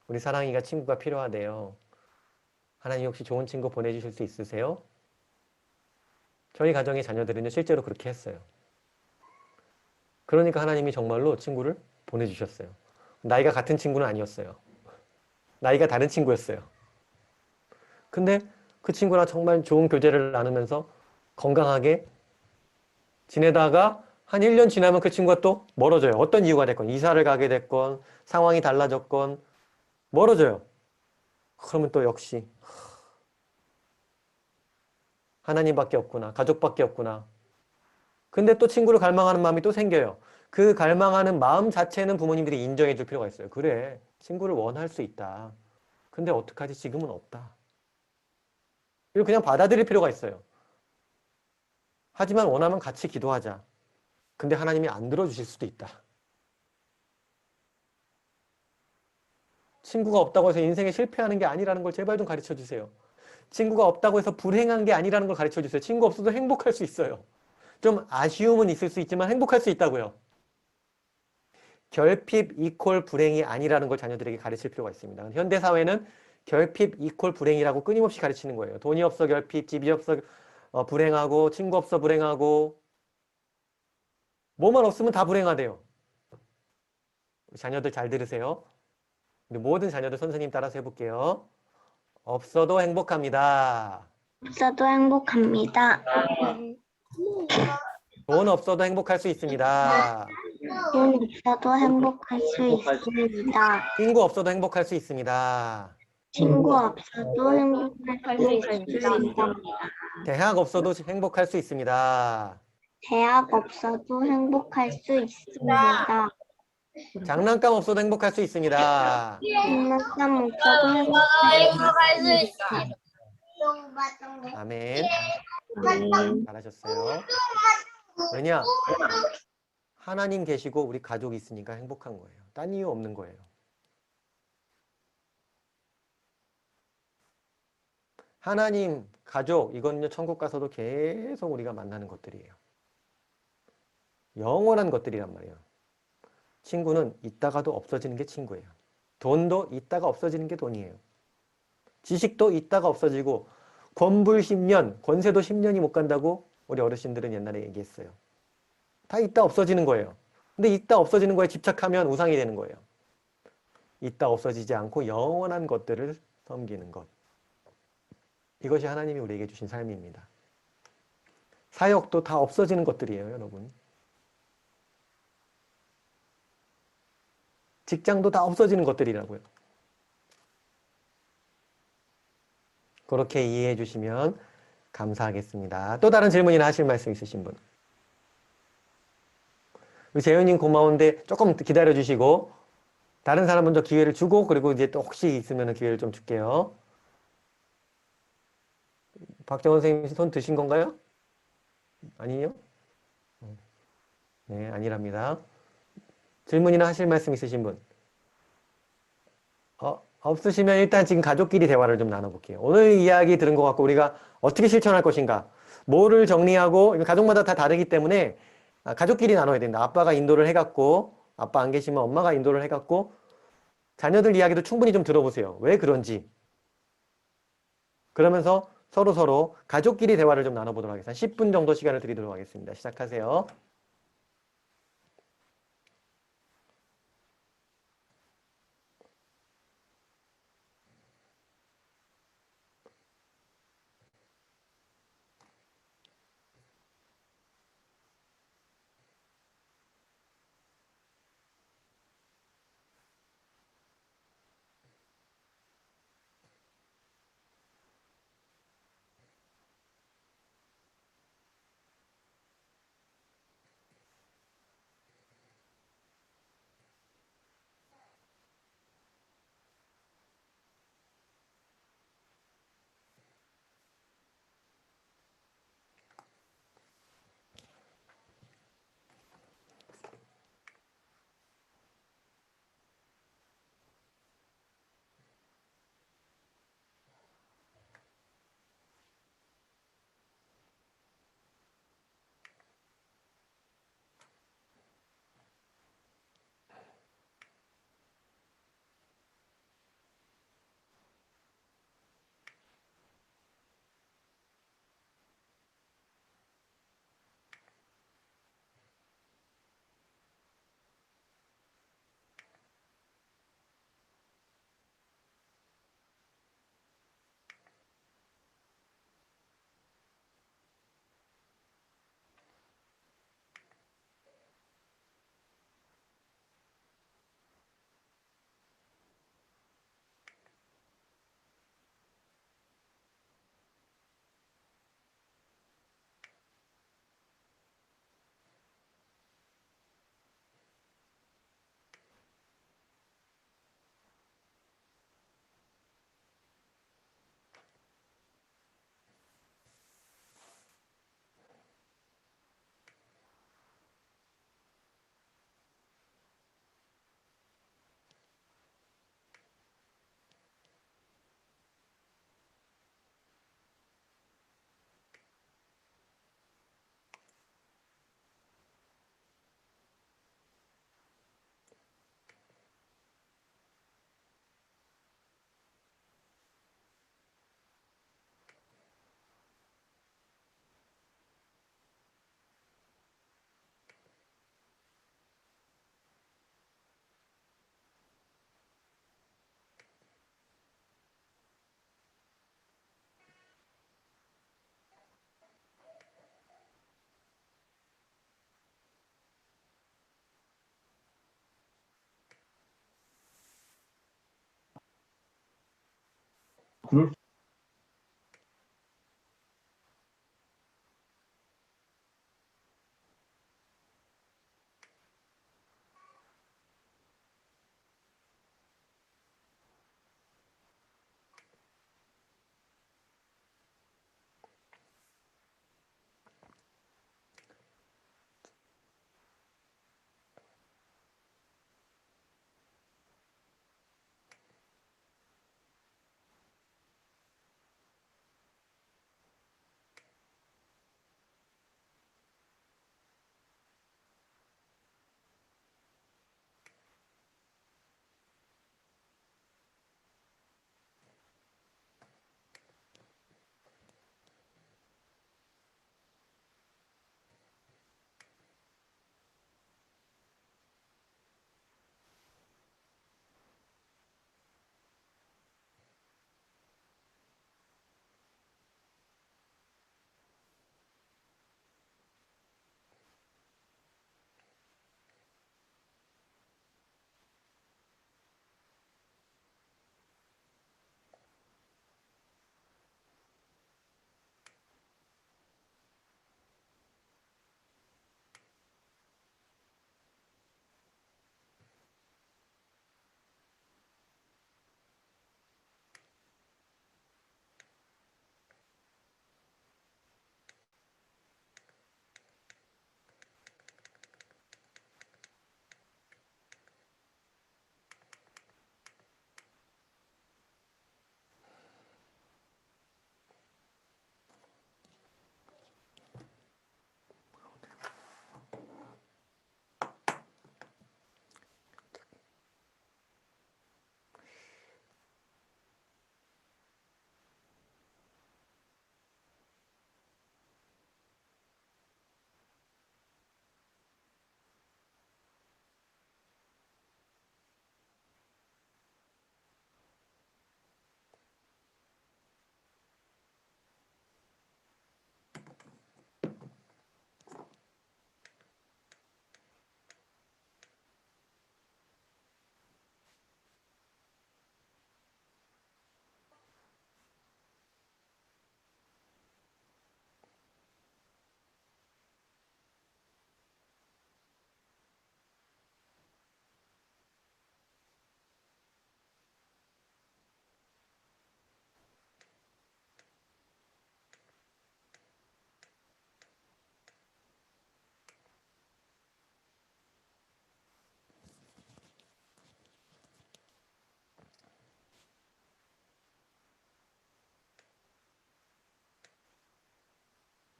우리 사랑이가 친구가 필요하대요. 하나님 혹시 좋은 친구 보내주실 수 있으세요? 저희 가정의 자녀들은요 실제로 그렇게 했어요. 그러니까 하나님이 정말로 친구를 보내주셨어요. 나이가 같은 친구는 아니었어요. 나이가 다른 친구였어요. 근데 그 친구랑 정말 좋은 교제를 나누면서 건강하게 지내다가 한 1년 지나면 그 친구가 또 멀어져요. 어떤 이유가 됐건 이사를 가게 됐건 상황이 달라졌건 멀어져요. 그러면 또 역시 하나님밖에 없구나. 가족밖에 없구나. 근데 또 친구를 갈망하는 마음이 또 생겨요. 그 갈망하는 마음 자체는 부모님들이 인정해 줄 필요가 있어요. 그래, 친구를 원할 수 있다. 근데 어떡하지? 지금은 없다. 이걸 그냥 받아들일 필요가 있어요. 하지만 원하면 같이 기도하자. 근데 하나님이 안 들어주실 수도 있다. 친구가 없다고 해서 인생에 실패하는 게 아니라는 걸 제발 좀 가르쳐 주세요. 친구가 없다고 해서 불행한 게 아니라는 걸 가르쳐 주세요. 친구 없어도 행복할 수 있어요. 좀 아쉬움은 있을 수 있지만 행복할 수 있다고요. 결핍 이퀄 불행이 아니라는 걸 자녀들에게 가르칠 필요가 있습니다. 현대사회는 결핍 이퀄 불행이라고 끊임없이 가르치는 거예요. 돈이 없어 결핍, 집이 없어 불행하고, 친구 없어 불행하고, 뭐만 없으면 다 불행하대요. 자녀들 잘 들으세요. 우리 모든 자녀들 선생님 따라서 해볼게요. 없어도 행복합니다. 없어도 행복합니다. 돈 없어도 행복할 수 있습니다. 돈 없어도 행복할 수 있습니다. 친구 없어도 행복할 수 있습니다. 친구 없어도 행복할 수 있습니다. 대학 없어도 행복할 수 있습니다. 대학 없어도 행복할 수 있습니다. 장난감 없어도 행복할 수 있습니다. 장난감 없어도 행복할 수 있습니다. 아멘. 잘하셨어요. 왜냐? 하나님 계시고 우리 가족이 있으니까 행복한 거예요. 딴 이유 없는 거예요. 하나님, 가족, 이건요 천국 가서도 계속 우리가 만나는 것들이에요. 영원한 것들이란 말이에요. 친구는 있다가도 없어지는 게 친구예요. 돈도 있다가 없어지는 게 돈이에요. 지식도 있다가 없어지고 권불 10년, 권세도 10년이 못 간다고 우리 어르신들은 옛날에 얘기했어요. 다 있다 없어지는 거예요. 근데 있다 없어지는 거에 집착하면 우상이 되는 거예요. 있다 없어지지 않고 영원한 것들을 섬기는 것. 이것이 하나님이 우리에게 주신 삶입니다. 사역도 다 없어지는 것들이에요, 여러분. 직장도 다 없어지는 것들이라고요. 그렇게 이해해 주시면 감사하겠습니다. 또 다른 질문이나 하실 말씀 있으신 분? 우리 재현님 고마운데 조금 기다려 주시고 다른 사람 먼저 기회를 주고 그리고 이제 또 혹시 있으면 기회를 좀 줄게요. 박정원 선생님 손 드신 건가요? 아니요? 네, 아니랍니다. 질문이나 하실 말씀 있으신 분? 없으시면 일단 지금 가족끼리 대화를 좀 나눠볼게요. 오늘 이야기 들은 것 같고 우리가 어떻게 실천할 것인가? 뭐를 정리하고 가족마다 다 다르기 때문에 가족끼리 나눠야 된다. 아빠가 인도를 해갖고 아빠 안 계시면 엄마가 인도를 해갖고 자녀들 이야기도 충분히 좀 들어보세요. 왜 그런지. 그러면서 서로 가족끼리 대화를 좀 나눠보도록 하겠습니다. 10분 정도 시간을 드리도록 하겠습니다. 시작하세요.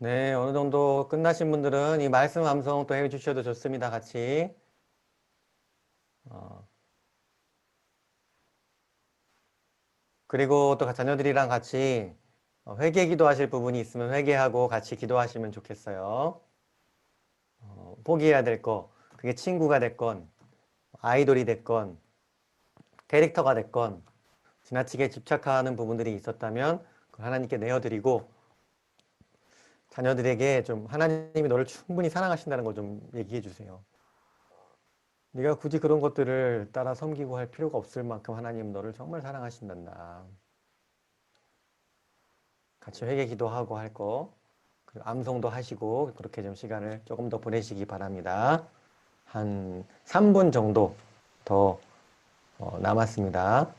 네, 어느 정도 끝나신 분들은 이 말씀 암송 또 해주셔도 좋습니다. 같이. 그리고 또 자녀들이랑 같이 회개 기도하실 부분이 있으면 회개하고 같이 기도하시면 좋겠어요. 포기해야 될 거, 그게 친구가 됐건, 아이돌이 됐건, 캐릭터가 됐건, 지나치게 집착하는 부분들이 있었다면 그걸 하나님께 내어드리고 자녀들에게 좀 하나님이 너를 충분히 사랑하신다는 걸 좀 얘기해 주세요. 네가 굳이 그런 것들을 따라 섬기고 할 필요가 없을 만큼 하나님 너를 정말 사랑하신단다. 같이 회개 기도하고 할 거, 그리고 암송도 하시고 그렇게 좀 시간을 조금 더 보내시기 바랍니다. 한 3분 정도 더 남았습니다.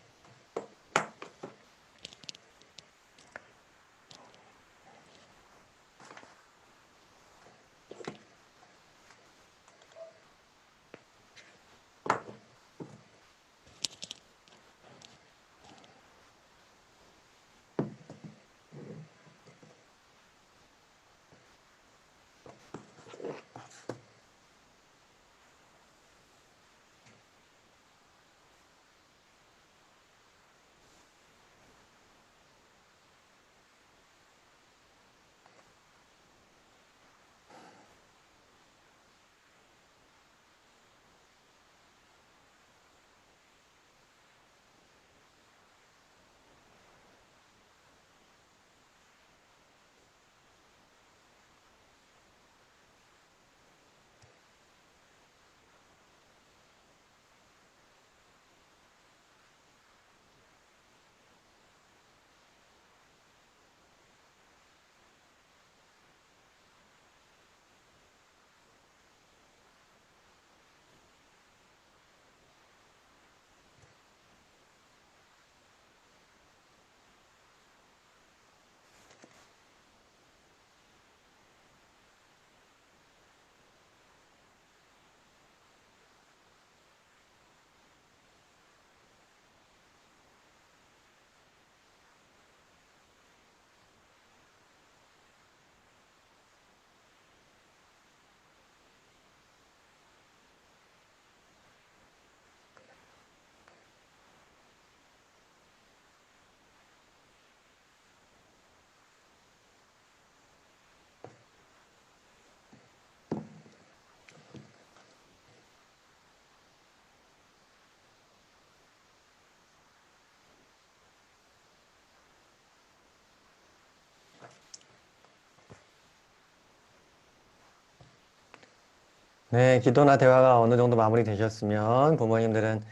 네, 기도나 대화가 어느 정도 마무리되셨으면 부모님들은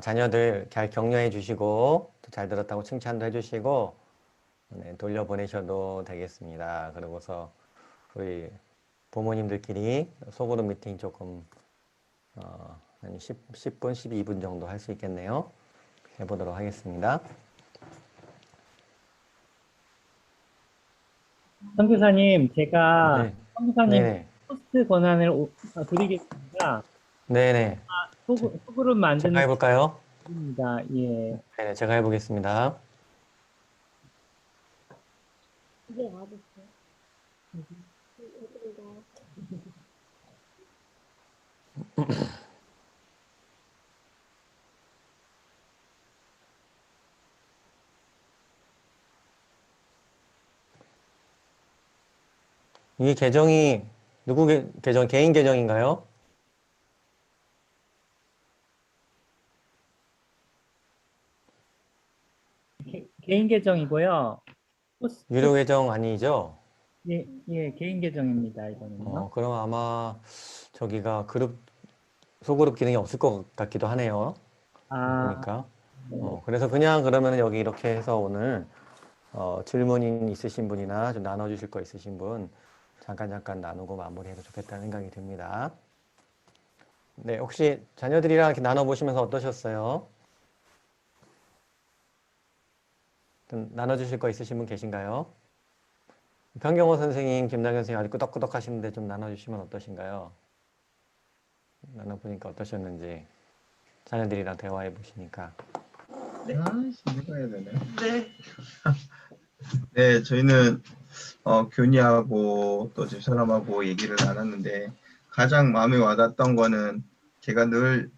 자녀들 잘 격려해 주시고 또 잘 들었다고 칭찬도 해주시고 네, 돌려보내셔도 되겠습니다. 그러고서 우리 부모님들끼리 소그룹 미팅 조금 한 10분, 12분 정도 할 수 있겠네요. 해보도록 하겠습니다. 선교사님, 제가 네. 선교사님 네네. 호스트 권한을 드리겠습니다. 네네. 소그룹 제가 만드는 해볼까요? 입니다. 예. 네, 제가 해보겠습니다. 이게 어딨어? 이 계정이 누구 계정, 개인 계정인가요? 개인 계정이고요. 호스트, 유료 계정 아니죠? 예, 개인 계정입니다. 이거는요. 그럼 아마 저기가 소그룹 기능이 없을 것 같기도 하네요. 아, 보니까. 네. 그래서 그냥 그러면 여기 이렇게 해서 오늘 질문 있으신 분이나 좀 나눠주실 거 있으신 분 잠깐 나누고 마무리해도 좋겠다는 생각이 듭니다. 네, 혹시 자녀들이랑 이렇게 나눠보시면서 어떠셨어요? 좀 나눠주실 거 있으신 분 계신가요? 변경호 선생님, 김남현 선생님 아주 끄덕끄덕 하시는데 좀 나눠주시면 어떠신가요? 나눠보니까 어떠셨는지 자녀들이랑 대화해 보시니까. 아이씨, 내가 해야 되네. 네. 네, 저희는 균이하고 또 집사람하고 얘기를 나눴는데 가장 마음에 와닿았던 거는 제가 늘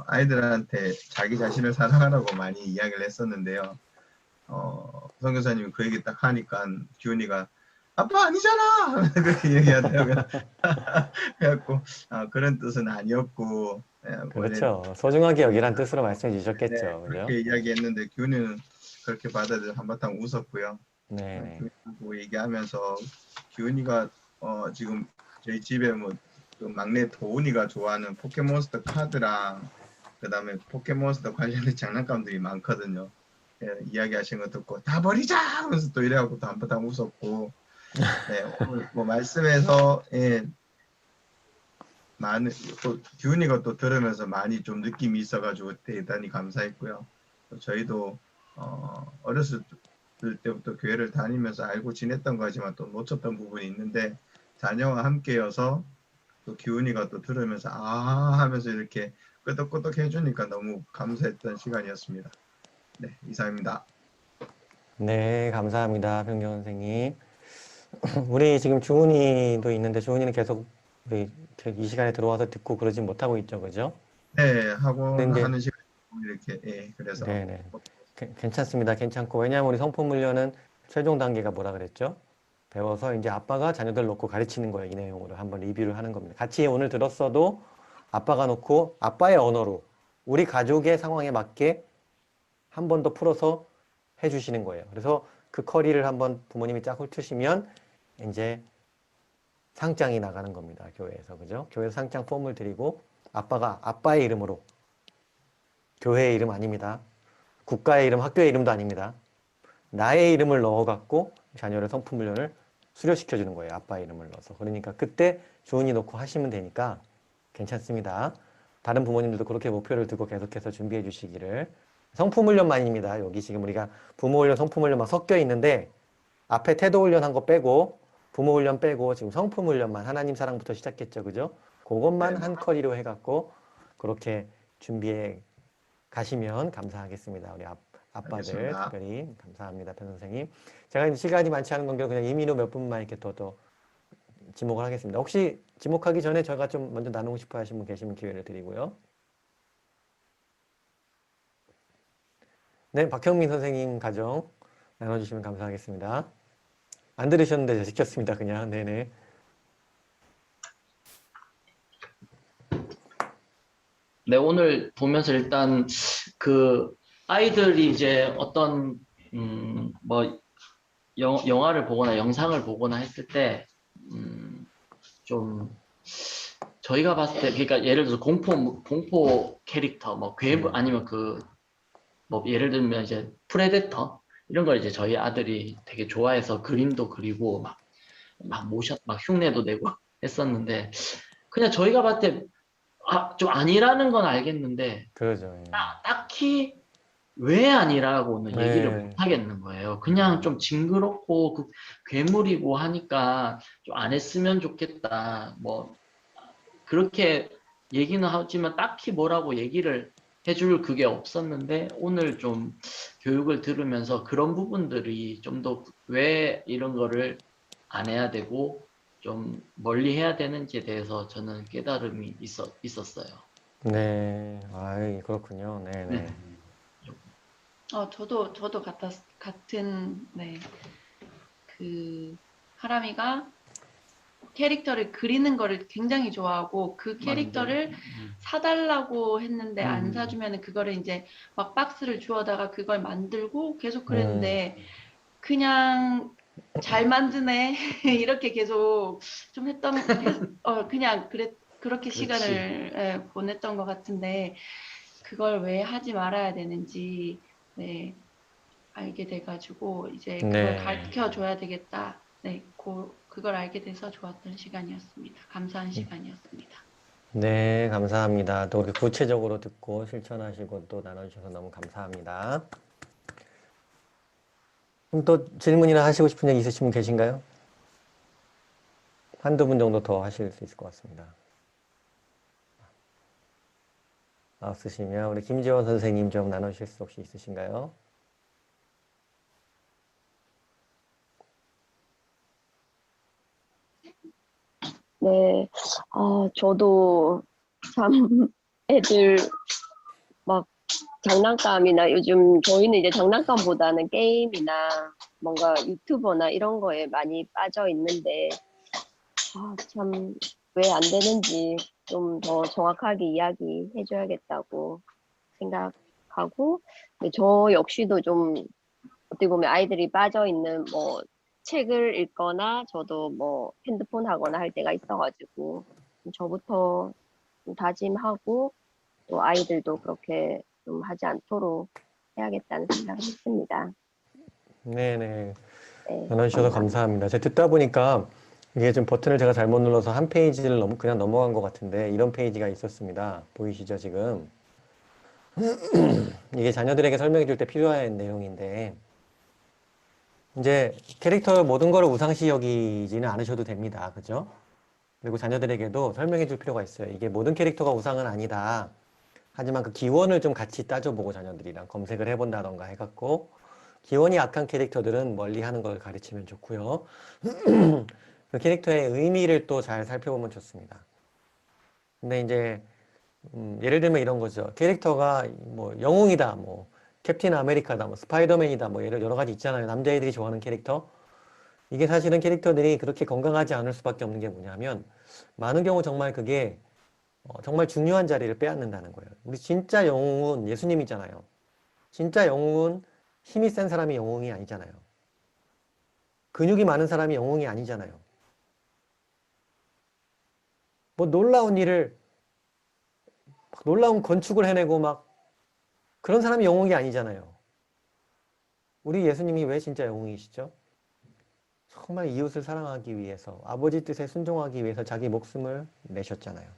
아이들한테 자기 자신을 사랑하라고 많이 이야기를 했었는데요. 선교사님이 그 얘기 딱 하니까 기훈이가 아빠 아니잖아 그렇게 얘기하더라고요. 그래갖고 그런 뜻은 아니었고 그렇죠. 소중하게 여기란 뜻으로 말씀해 네, 주셨겠죠. 그죠? 그렇게 이야기했는데 기훈이는 그렇게 받아들여 한바탕 웃었고요. 네. 기훈이하고 얘기하면서 기훈이가 지금 저희 집에 그 막내 도훈이가 좋아하는 포켓몬스터 카드랑 그다음에 포켓몬스터 관련된 장난감들이 많거든요. 예, 이야기하신 거 듣고 다 버리자 하면서 또 이래갖고 또 한바탕 웃었고 네, 오늘 말씀에서 많은 또 기훈이가 또 들으면서 많이 좀 느낌이 있어가지고 대단히 감사했고요. 또 저희도 어렸을 때부터 교회를 다니면서 알고 지냈던 거지만 또 놓쳤던 부분이 있는데 자녀와 함께여서 또 기훈이가 또 들으면서 하면서 이렇게 끄덕끄덕 해주니까 너무 감사했던 시간이었습니다. 네, 이상입니다. 네, 감사합니다. 평경 선생님. 우리 지금 주은이도 있는데 주은이는 계속 우리 이 시간에 들어와서 듣고 그러진 못하고 있죠. 그죠? 네, 하고 근데 하는 시간 이렇게 그래서 네네. 괜찮습니다. 괜찮고. 왜냐하면 우리 성품훈련은 최종 단계가 뭐라 그랬죠? 배워서 이제 아빠가 자녀들 놓고 가르치는 거예요. 이 내용으로 한번 리뷰를 하는 겁니다. 같이 오늘 들었어도 아빠가 놓고 아빠의 언어로 우리 가족의 상황에 맞게 한 번 더 풀어서 해주시는 거예요. 그래서 그 커리를 한번 부모님이 쫙 훑으시면 이제 상장이 나가는 겁니다. 교회에서. 그죠? 교회에서 상장 폼을 드리고 아빠가 아빠의 이름으로 교회의 이름 아닙니다. 국가의 이름, 학교의 이름도 아닙니다. 나의 이름을 넣어갖고 자녀를 성품훈련을 수료시켜주는 거예요. 아빠의 이름을 넣어서. 그러니까 그때 주은이 놓고 하시면 되니까 괜찮습니다. 다른 부모님들도 그렇게 목표를 두고 계속해서 준비해 주시기를. 성품훈련만입니다. 여기 지금 우리가 부모훈련, 성품훈련만 섞여 있는데 앞에 태도훈련 한 거 빼고 부모훈련 빼고 지금 성품훈련만 하나님 사랑부터 시작했죠. 그죠? 그것만 한 커리로 해갖고 그렇게 준비해 가시면 감사하겠습니다. 우리 아빠들 알겠습니다. 특별히 감사합니다. 편 선생님. 제가 이제 시간이 많지 않은 관계로 그냥 이민호 몇 분만 이렇게 더 지목을 하겠습니다. 혹시 지목하기 전에 저희가 좀 먼저 나누고 싶어 하신 분 계시면 기회를 드리고요. 네, 박형민 선생님 가정 나눠주시면 감사하겠습니다. 안 들으셨는데 제가 시켰습니다. 그냥. 네네. 네, 오늘 보면서 일단 그 아이들이 이제 어떤 뭐 영화를 보거나 영상을 보거나 했을 때 좀 저희가 봤을 때 그러니까 예를 들어서 공포 캐릭터 뭐 괴물 아니면 뭐 예를 들면 이제 프레데터 이런 걸 이제 저희 아들이 되게 좋아해서 그림도 그리고 막 모션 막 흉내도 내고 했었는데 그냥 저희가 봤을 때 좀 아니라는 건 알겠는데 그러죠. 예. 딱히 왜 아니라고는 얘기를 네. 못 하겠는 거예요. 그냥 좀 징그럽고 괴물이고 하니까 좀 안 했으면 좋겠다. 뭐 그렇게 얘기는 하지만 딱히 뭐라고 얘기를 해줄 그게 없었는데 오늘 좀 교육을 들으면서 그런 부분들이 좀 더 왜 이런 거를 안 해야 되고 좀 멀리 해야 되는지에 대해서 저는 깨달음이 있었어요. 네, 아이, 그렇군요. 네네. 저도 같은, 네. 하람이가 캐릭터를 그리는 거를 굉장히 좋아하고 그 캐릭터를 사달라고 했는데 안 사주면 그거를 이제 막 박스를 주워다가 그걸 만들고 계속 그랬는데 그냥 잘 만드네 이렇게 계속 좀 그냥 그렇게 시간을 보냈던 것 같은데 그걸 왜 하지 말아야 되는지 네, 알게 돼가지고 이제 그걸 가르쳐 줘야 되겠다. 네, 그걸 알게 돼서 좋았던 시간이었습니다. 감사한 시간이었습니다. 네, 감사합니다. 또 이렇게 구체적으로 듣고 실천하시고 또 나눠주셔서 너무 감사합니다. 그럼 또 질문이나 하시고 싶은 얘기 있으신 분 계신가요? 한두 분 정도 더 하실 수 있을 것 같습니다. 없으시면 우리 김지원 선생님 좀 나눠주실 수 혹시 있으신가요? 저도 참 애들 막 장난감이나 요즘 저희는 이제 장난감보다는 게임이나 뭔가 유튜버나 이런 거에 많이 빠져 있는데 참 왜 안 되는지 좀 더 정확하게 이야기해 줘야겠다고 생각하고 근데 저 역시도 좀 어떻게 보면 아이들이 빠져 있는 뭐 책을 읽거나 저도 뭐 핸드폰 하거나 할 때가 있어가지고 저부터 좀 다짐하고 또 아이들도 그렇게 좀 하지 않도록 해야겠다는 생각을 했습니다. 네네. 네, 나눠주셔서 감사합니다. 제가 듣다 보니까 이게 좀 버튼을 제가 잘못 눌러서 한 페이지를 그냥 넘어간 것 같은데 이런 페이지가 있었습니다. 보이시죠, 지금? 이게 자녀들에게 설명해 줄 때 필요한 내용인데 이제 캐릭터 모든 걸 우상시 여기지는 않으셔도 됩니다. 그죠? 그리고 자녀들에게도 설명해 줄 필요가 있어요. 이게 모든 캐릭터가 우상은 아니다. 하지만 그 기원을 좀 같이 따져보고 자녀들이랑 검색을 해본다던가 해갖고 기원이 약한 캐릭터들은 멀리 하는 걸 가르치면 좋고요. 그 캐릭터의 의미를 또 잘 살펴보면 좋습니다. 근데 이제 예를 들면 이런 거죠. 캐릭터가 뭐 영웅이다, 뭐 캡틴 아메리카다, 뭐 스파이더맨이다, 뭐 여러 가지 있잖아요. 남자애들이 좋아하는 캐릭터. 이게 사실은 캐릭터들이 그렇게 건강하지 않을 수밖에 없는 게 뭐냐면 많은 경우 정말 그게 정말 중요한 자리를 빼앗는다는 거예요. 우리 진짜 영웅은 예수님이잖아요. 진짜 영웅은 힘이 센 사람이 영웅이 아니잖아요. 근육이 많은 사람이 영웅이 아니잖아요. 뭐 놀라운 건축을 해내고 막 그런 사람이 영웅이 아니잖아요. 우리 예수님이 왜 진짜 영웅이시죠? 정말 이웃을 사랑하기 위해서 아버지 뜻에 순종하기 위해서 자기 목숨을 내셨잖아요.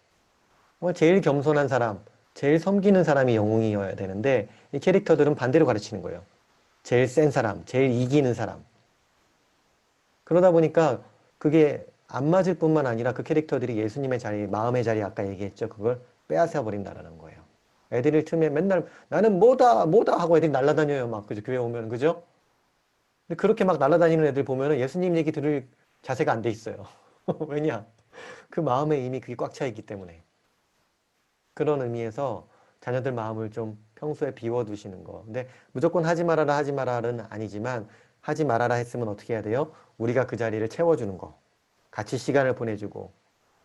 제일 겸손한 사람, 제일 섬기는 사람이 영웅이어야 되는데 이 캐릭터들은 반대로 가르치는 거예요. 제일 센 사람, 제일 이기는 사람. 그러다 보니까 그게 안 맞을 뿐만 아니라 그 캐릭터들이 예수님의 자리, 마음의 자리 아까 얘기했죠. 그걸 빼앗아 버린다는 거예요. 애들을 틈에 맨날 나는 뭐다 하고 애들이 날아다녀요. 막 그죠? 교회 오면 그죠? 근데 그렇게 막 날아다니는 애들 보면은 예수님 얘기 들을 자세가 안 돼 있어요. 왜냐? 그 마음에 이미 그게 꽉 차 있기 때문에. 그런 의미에서 자녀들 마음을 좀 평소에 비워두시는 거. 근데 무조건 하지 말아라는 아니지만 하지 말아라 했으면 어떻게 해야 돼요? 우리가 그 자리를 채워주는 거. 같이 시간을 보내주고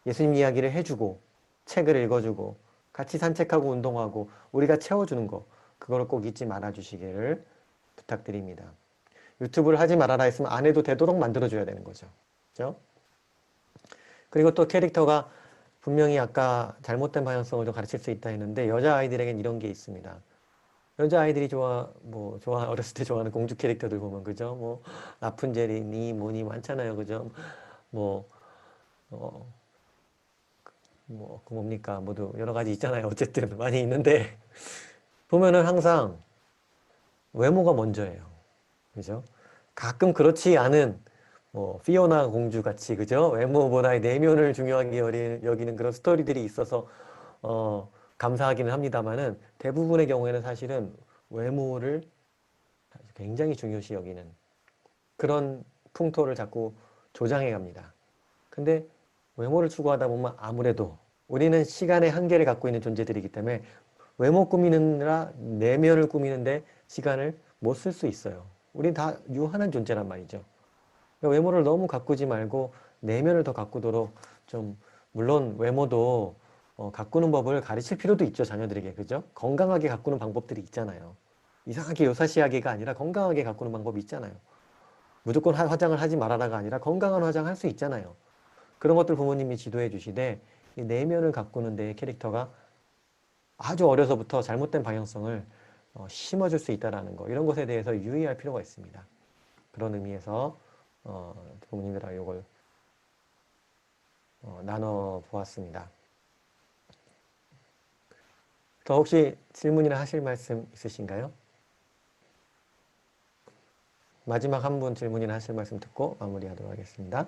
예수님 이야기를 해주고 책을 읽어주고 같이 산책하고 운동하고 우리가 채워주는 거. 그거를 꼭 잊지 말아주시기를 부탁드립니다. 유튜브를 하지 말아라 했으면 안 해도 되도록 만들어줘야 되는 거죠. 그죠? 그리고 또 캐릭터가 분명히 아까 잘못된 방향성을 좀 가르칠 수 있다 했는데 여자아이들에겐 이런 게 있습니다. 여자아이들이 어렸을 때 좋아하는 공주 캐릭터들 보면 그죠? 뭐 라푼젤이니 뭐니 많잖아요. 그죠? 그 뭡니까? 모두 여러 가지 있잖아요. 어쨌든 많이 있는데 보면은 항상 외모가 먼저예요. 그죠? 가끔 그렇지 않은 피오나 공주 같이 그죠? 외모보다 내면을 중요하게 여기는 그런 스토리들이 있어서 감사하기는 합니다만은 대부분의 경우에는 사실은 외모를 굉장히 중요시 여기는 그런 풍토를 자꾸 조장해 갑니다. 근데 외모를 추구하다 보면 아무래도 우리는 시간의 한계를 갖고 있는 존재들이기 때문에 외모 꾸미느라 내면을 꾸미는데 시간을 못 쓸 수 있어요. 우린 다 유한한 존재란 말이죠. 그러니까 외모를 너무 가꾸지 말고 내면을 더 가꾸도록 좀 물론 외모도 가꾸는 법을 가르칠 필요도 있죠. 자녀들에게. 그죠? 건강하게 가꾸는 방법들이 있잖아요. 이상하게 요사시하게가 아니라 건강하게 가꾸는 방법이 있잖아요. 무조건 화장을 하지 말아라가 아니라 건강한 화장 할 수 있잖아요. 그런 것들 부모님이 지도해 주시되 이 내면을 가꾸는 데 캐릭터가 아주 어려서부터 잘못된 방향성을 심어줄 수 있다는 거 이런 것에 대해서 유의할 필요가 있습니다. 그런 의미에서 부모님들하고 이걸 나눠 보았습니다. 더 혹시 질문이나 하실 말씀 있으신가요? 마지막 한 분 질문이나 하실 말씀 듣고 마무리하도록 하겠습니다.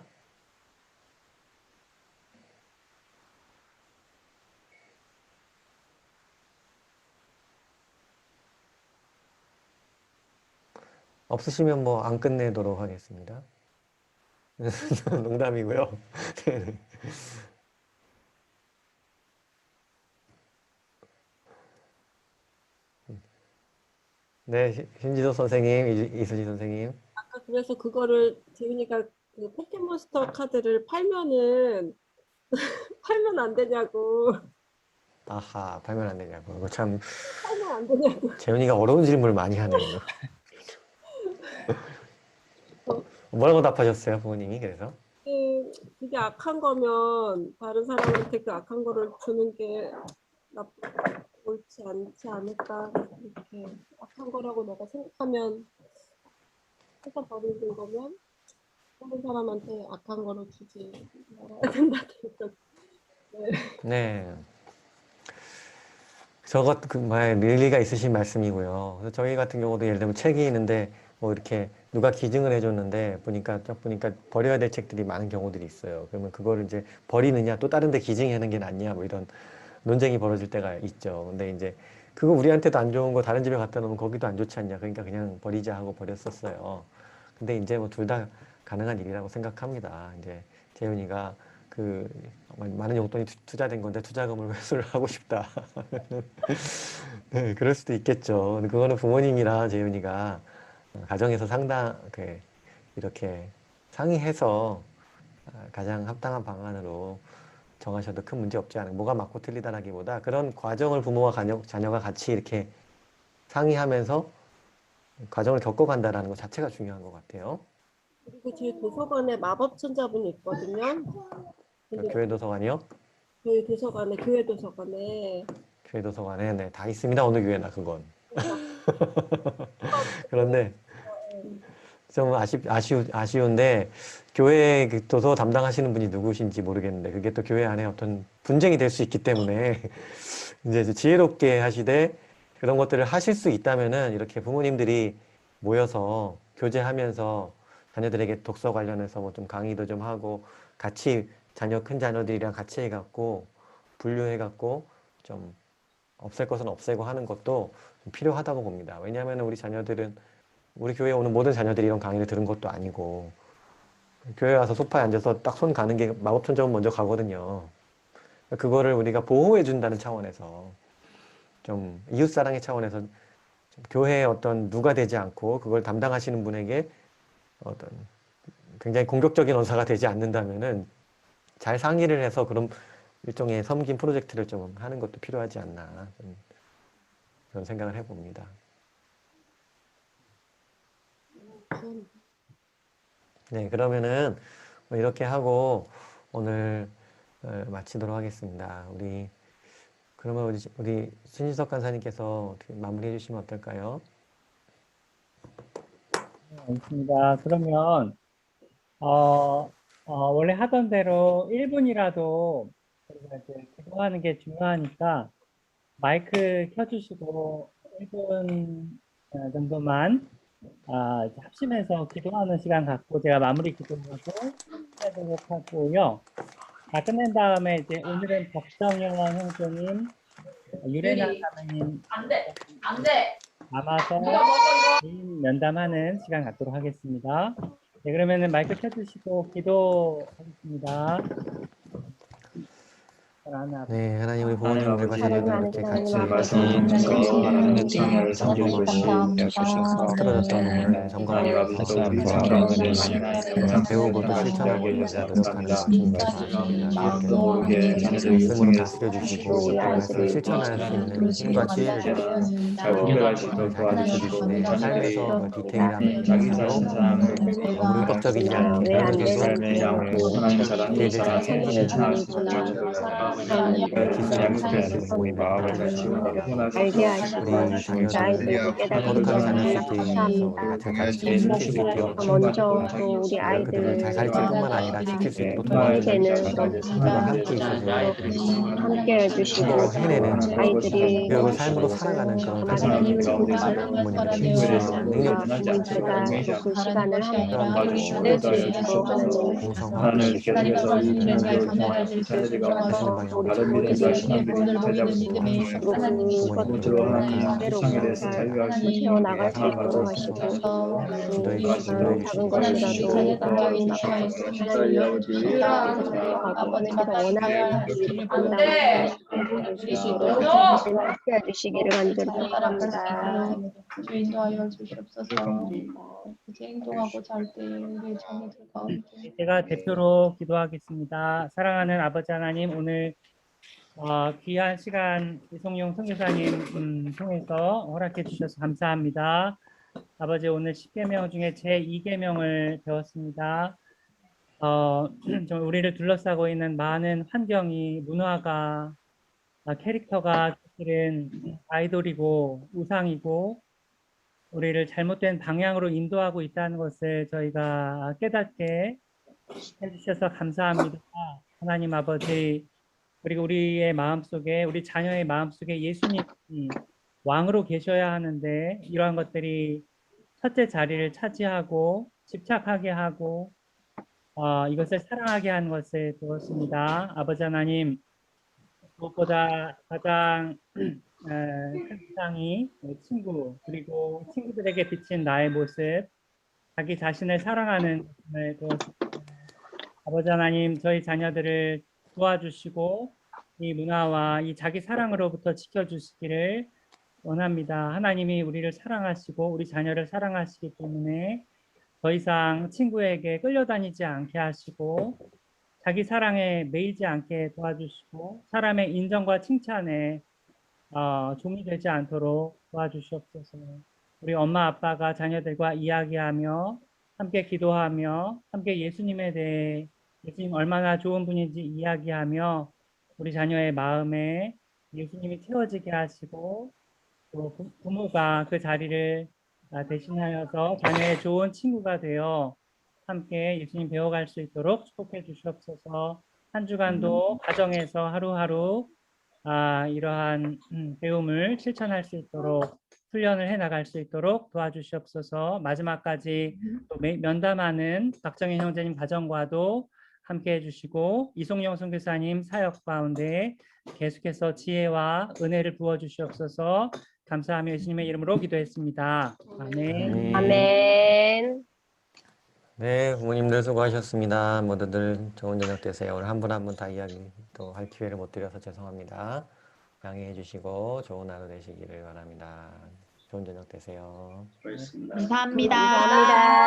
없으시면 뭐 안 끝내도록 하겠습니다. 농담이고요. 네, 신지도 선생님, 이수지 선생님. 아까 그래서 그거를 재윤이가 그 포켓몬스터 카드를 팔면은 팔면 안 되냐고. 아하, 팔면 안 되냐고. 이거 참 팔면 안 되냐고. 재훈이가 어려운 질문을 많이 하네요. 뭐라고 답하셨어요, 부모님이? 그래서? 그게 악한 거면 다른 사람한테 그 악한 거를 주는 게 옳지 않지 않을까. 이렇게 악한 거라고 내가 생각하면 해서 버리는 거면 다른 사람한테 악한 거를 주지 말아야 된다. 네. 저것 일리가 있으신 말씀이고요. 그래서 저희 같은 경우도 예를 들면 책이 있는데 뭐 이렇게 누가 기증을 해줬는데 보니까 버려야 될 책들이 많은 경우들이 있어요. 그러면 그거를 이제 버리느냐 또 다른 데 기증하는 게 낫냐 뭐 이런 논쟁이 벌어질 때가 있죠. 근데 이제 그거 우리한테도 안 좋은 거 다른 집에 갖다 놓으면 거기도 안 좋지 않냐. 그러니까 그냥 버리자 하고 버렸었어요. 근데 이제 뭐 둘 다 가능한 일이라고 생각합니다. 이제 재윤이가 그 많은 용돈이 투자된 건데 투자금을 회수를 하고 싶다. 네, 그럴 수도 있겠죠. 근데 그거는 부모님이랑 재윤이가 가정에서 이렇게 상의해서 가장 합당한 방안으로 정하셔도 큰 문제 없지 않은, 뭐가 맞고 틀리다라기보다 그런 과정을 부모와 자녀가 같이 이렇게 상의하면서 과정을 겪어간다라는 것 자체가 중요한 것 같아요. 그리고 저희 도서관에 마법천자분이 있거든요. 교회 도서관이요? 저희 도서관에, 교회 도서관에. 교회 도서관에, 네, 다 있습니다. 어느 교회나 그건. 그런데 좀 아쉬운데 교회 그 도서 담당하시는 분이 누구신지 모르겠는데 그게 또 교회 안에 어떤 분쟁이 될 수 있기 때문에 이제 지혜롭게 하시되 그런 것들을 하실 수 있다면은 이렇게 부모님들이 모여서 교제하면서 자녀들에게 독서 관련해서 뭐 좀 강의도 좀 하고 같이 큰 자녀들이랑 같이 해갖고 분류해갖고 좀 없앨 것은 없애고 하는 것도 좀 필요하다고 봅니다. 왜냐하면 우리 자녀들은 우리 교회에 오는 모든 자녀들이 이런 강의를 들은 것도 아니고 교회 와서 소파에 앉아서 딱 손 가는 게 마법천자문 먼저 가거든요. 그거를 우리가 보호해 준다는 차원에서 좀 이웃사랑의 차원에서 좀 교회의 어떤 누가 되지 않고 그걸 담당하시는 분에게 어떤 굉장히 공격적인 언사가 되지 않는다면은 잘 상의를 해서 그런 일종의 섬김 프로젝트를 좀 하는 것도 필요하지 않나 좀 그런 생각을 해봅니다. 네, 그러면은 이렇게 하고 오늘 마치도록 하겠습니다. 그러면 우리 신지석 간사님께서 어떻게 마무리해 주시면 어떨까요? 네, 알겠습니다. 그러면 원래 하던 대로 1분이라도 우리가 이제 기도하는 게 중요하니까 마이크 켜주시고 1분 정도만 이제 합심해서 기도하는 시간 갖고 제가 마무리 기도하고 해보도록 하고요. 다 끝낸 다음에 이제 오늘은 박정현 형제님, 유래나 자매님 안 돼. 남아서 면담하는 시간 갖도록 하겠습니다. 네, 그러면은 마이크 켜주시고 기도하겠습니다. 네, 하나님 우리 부모님들과 자녀들 이렇게 같이 틀어졌던 부분을 점검하면서 배우고 또 실천하고 노력하는 말씀입니다. 말씀으로 다스려 주시고 그 말씀을 실천할 수 있는 힘과 지혜를 주시고 잘 가르쳐 주시네. 삶에서 디테일함을 주시고 문법적이지 않은 기회를 잘 챙기는 기술을 가지고 있는 마음을 알게 하시고 아이들을 깨닫게 감사합니다. 먼저 또 우리 아이들 잘 가르칠 뿐만 아니라 지킬 수 있도록 되는 함께 해주시고 아이들이 교육을 삶으로 살아가는 그런 부모님들 제가 그 시간을 함께 보낼 수 있도록 하나님 공성화를 우리 모두들에게 오늘 보이는 믿음의 하나님이 그대로 채워나갈 수 있도록 하시고 작은 것이라도 당장에 주시하여 아버지가 원하는 길을 감당할 수 있도록 주시기를 간절히 바랍니다. 주 인도하여 주시옵소서. 이제 행동하고자 할 때 우리의 정의들 가운데 제가 대표로 기도하겠습니다. 사랑하는 아버지 하나님, 오늘 귀한 시간 이송용 선교사님 통해서 허락해 주셔서 감사합니다. 아버지, 오늘 10계명 중에 제2계명을 배웠습니다. 좀 우리를 둘러싸고 있는 많은 환경이, 문화가, 캐릭터가 사실은 아이돌이고 우상이고 우리를 잘못된 방향으로 인도하고 있다는 것을 저희가 깨닫게 해주셔서 감사합니다. 하나님 아버지, 그리고 우리의 마음속에, 우리 자녀의 마음속에 예수님이 왕으로 계셔야 하는데 이러한 것들이 첫째 자리를 차지하고 집착하게 하고 이것을 사랑하게 하는 것을 배웠습니다. 아버지 하나님, 무엇보다 가장 큰 상이 친구, 그리고 친구들에게 비친 나의 모습, 자기 자신을 사랑하는 것을 배웠습니다. 아버지 하나님, 저희 자녀들을 도와주시고 이 문화와 이 자기 사랑으로부터 지켜주시기를 원합니다. 하나님이 우리를 사랑하시고 우리 자녀를 사랑하시기 때문에 더 이상 친구에게 끌려다니지 않게 하시고 자기 사랑에 매이지 않게 도와주시고 사람의 인정과 칭찬에 종이 되지 않도록 도와주시옵소서. 우리 엄마 아빠가 자녀들과 이야기하며 함께 기도하며 함께 예수님에 대해 예수님 얼마나 좋은 분인지 이야기하며 우리 자녀의 마음에 예수님이 채워지게 하시고 또 부모가 그 자리를 대신하여서 자녀의 좋은 친구가 되어 함께 예수님 배워갈 수 있도록 축복해 주시옵소서. 한 주간도 가정에서 하루하루 이러한 배움을 실천할 수 있도록 훈련을 해 나갈 수 있도록 도와주시옵소서. 마지막까지 또 면담하는 박정희 형제님 가정과도 함께 해주시고 이송영 선교사님 사역 가운데 계속해서 지혜와 은혜를 부어주시옵소서. 감사하며 예수님의 이름으로 기도했습니다. 아멘. 아멘. 네, 부모님들 수고하셨습니다. 모두들 좋은 저녁 되세요. 오늘 한 분 한 분 다 이야기 또 할 기회를 못 드려서 죄송합니다. 양해해 주시고 좋은 하루 되시기를 바랍니다. 좋은 저녁 되세요. 수고하셨습니다. 감사합니다. 감사합니다.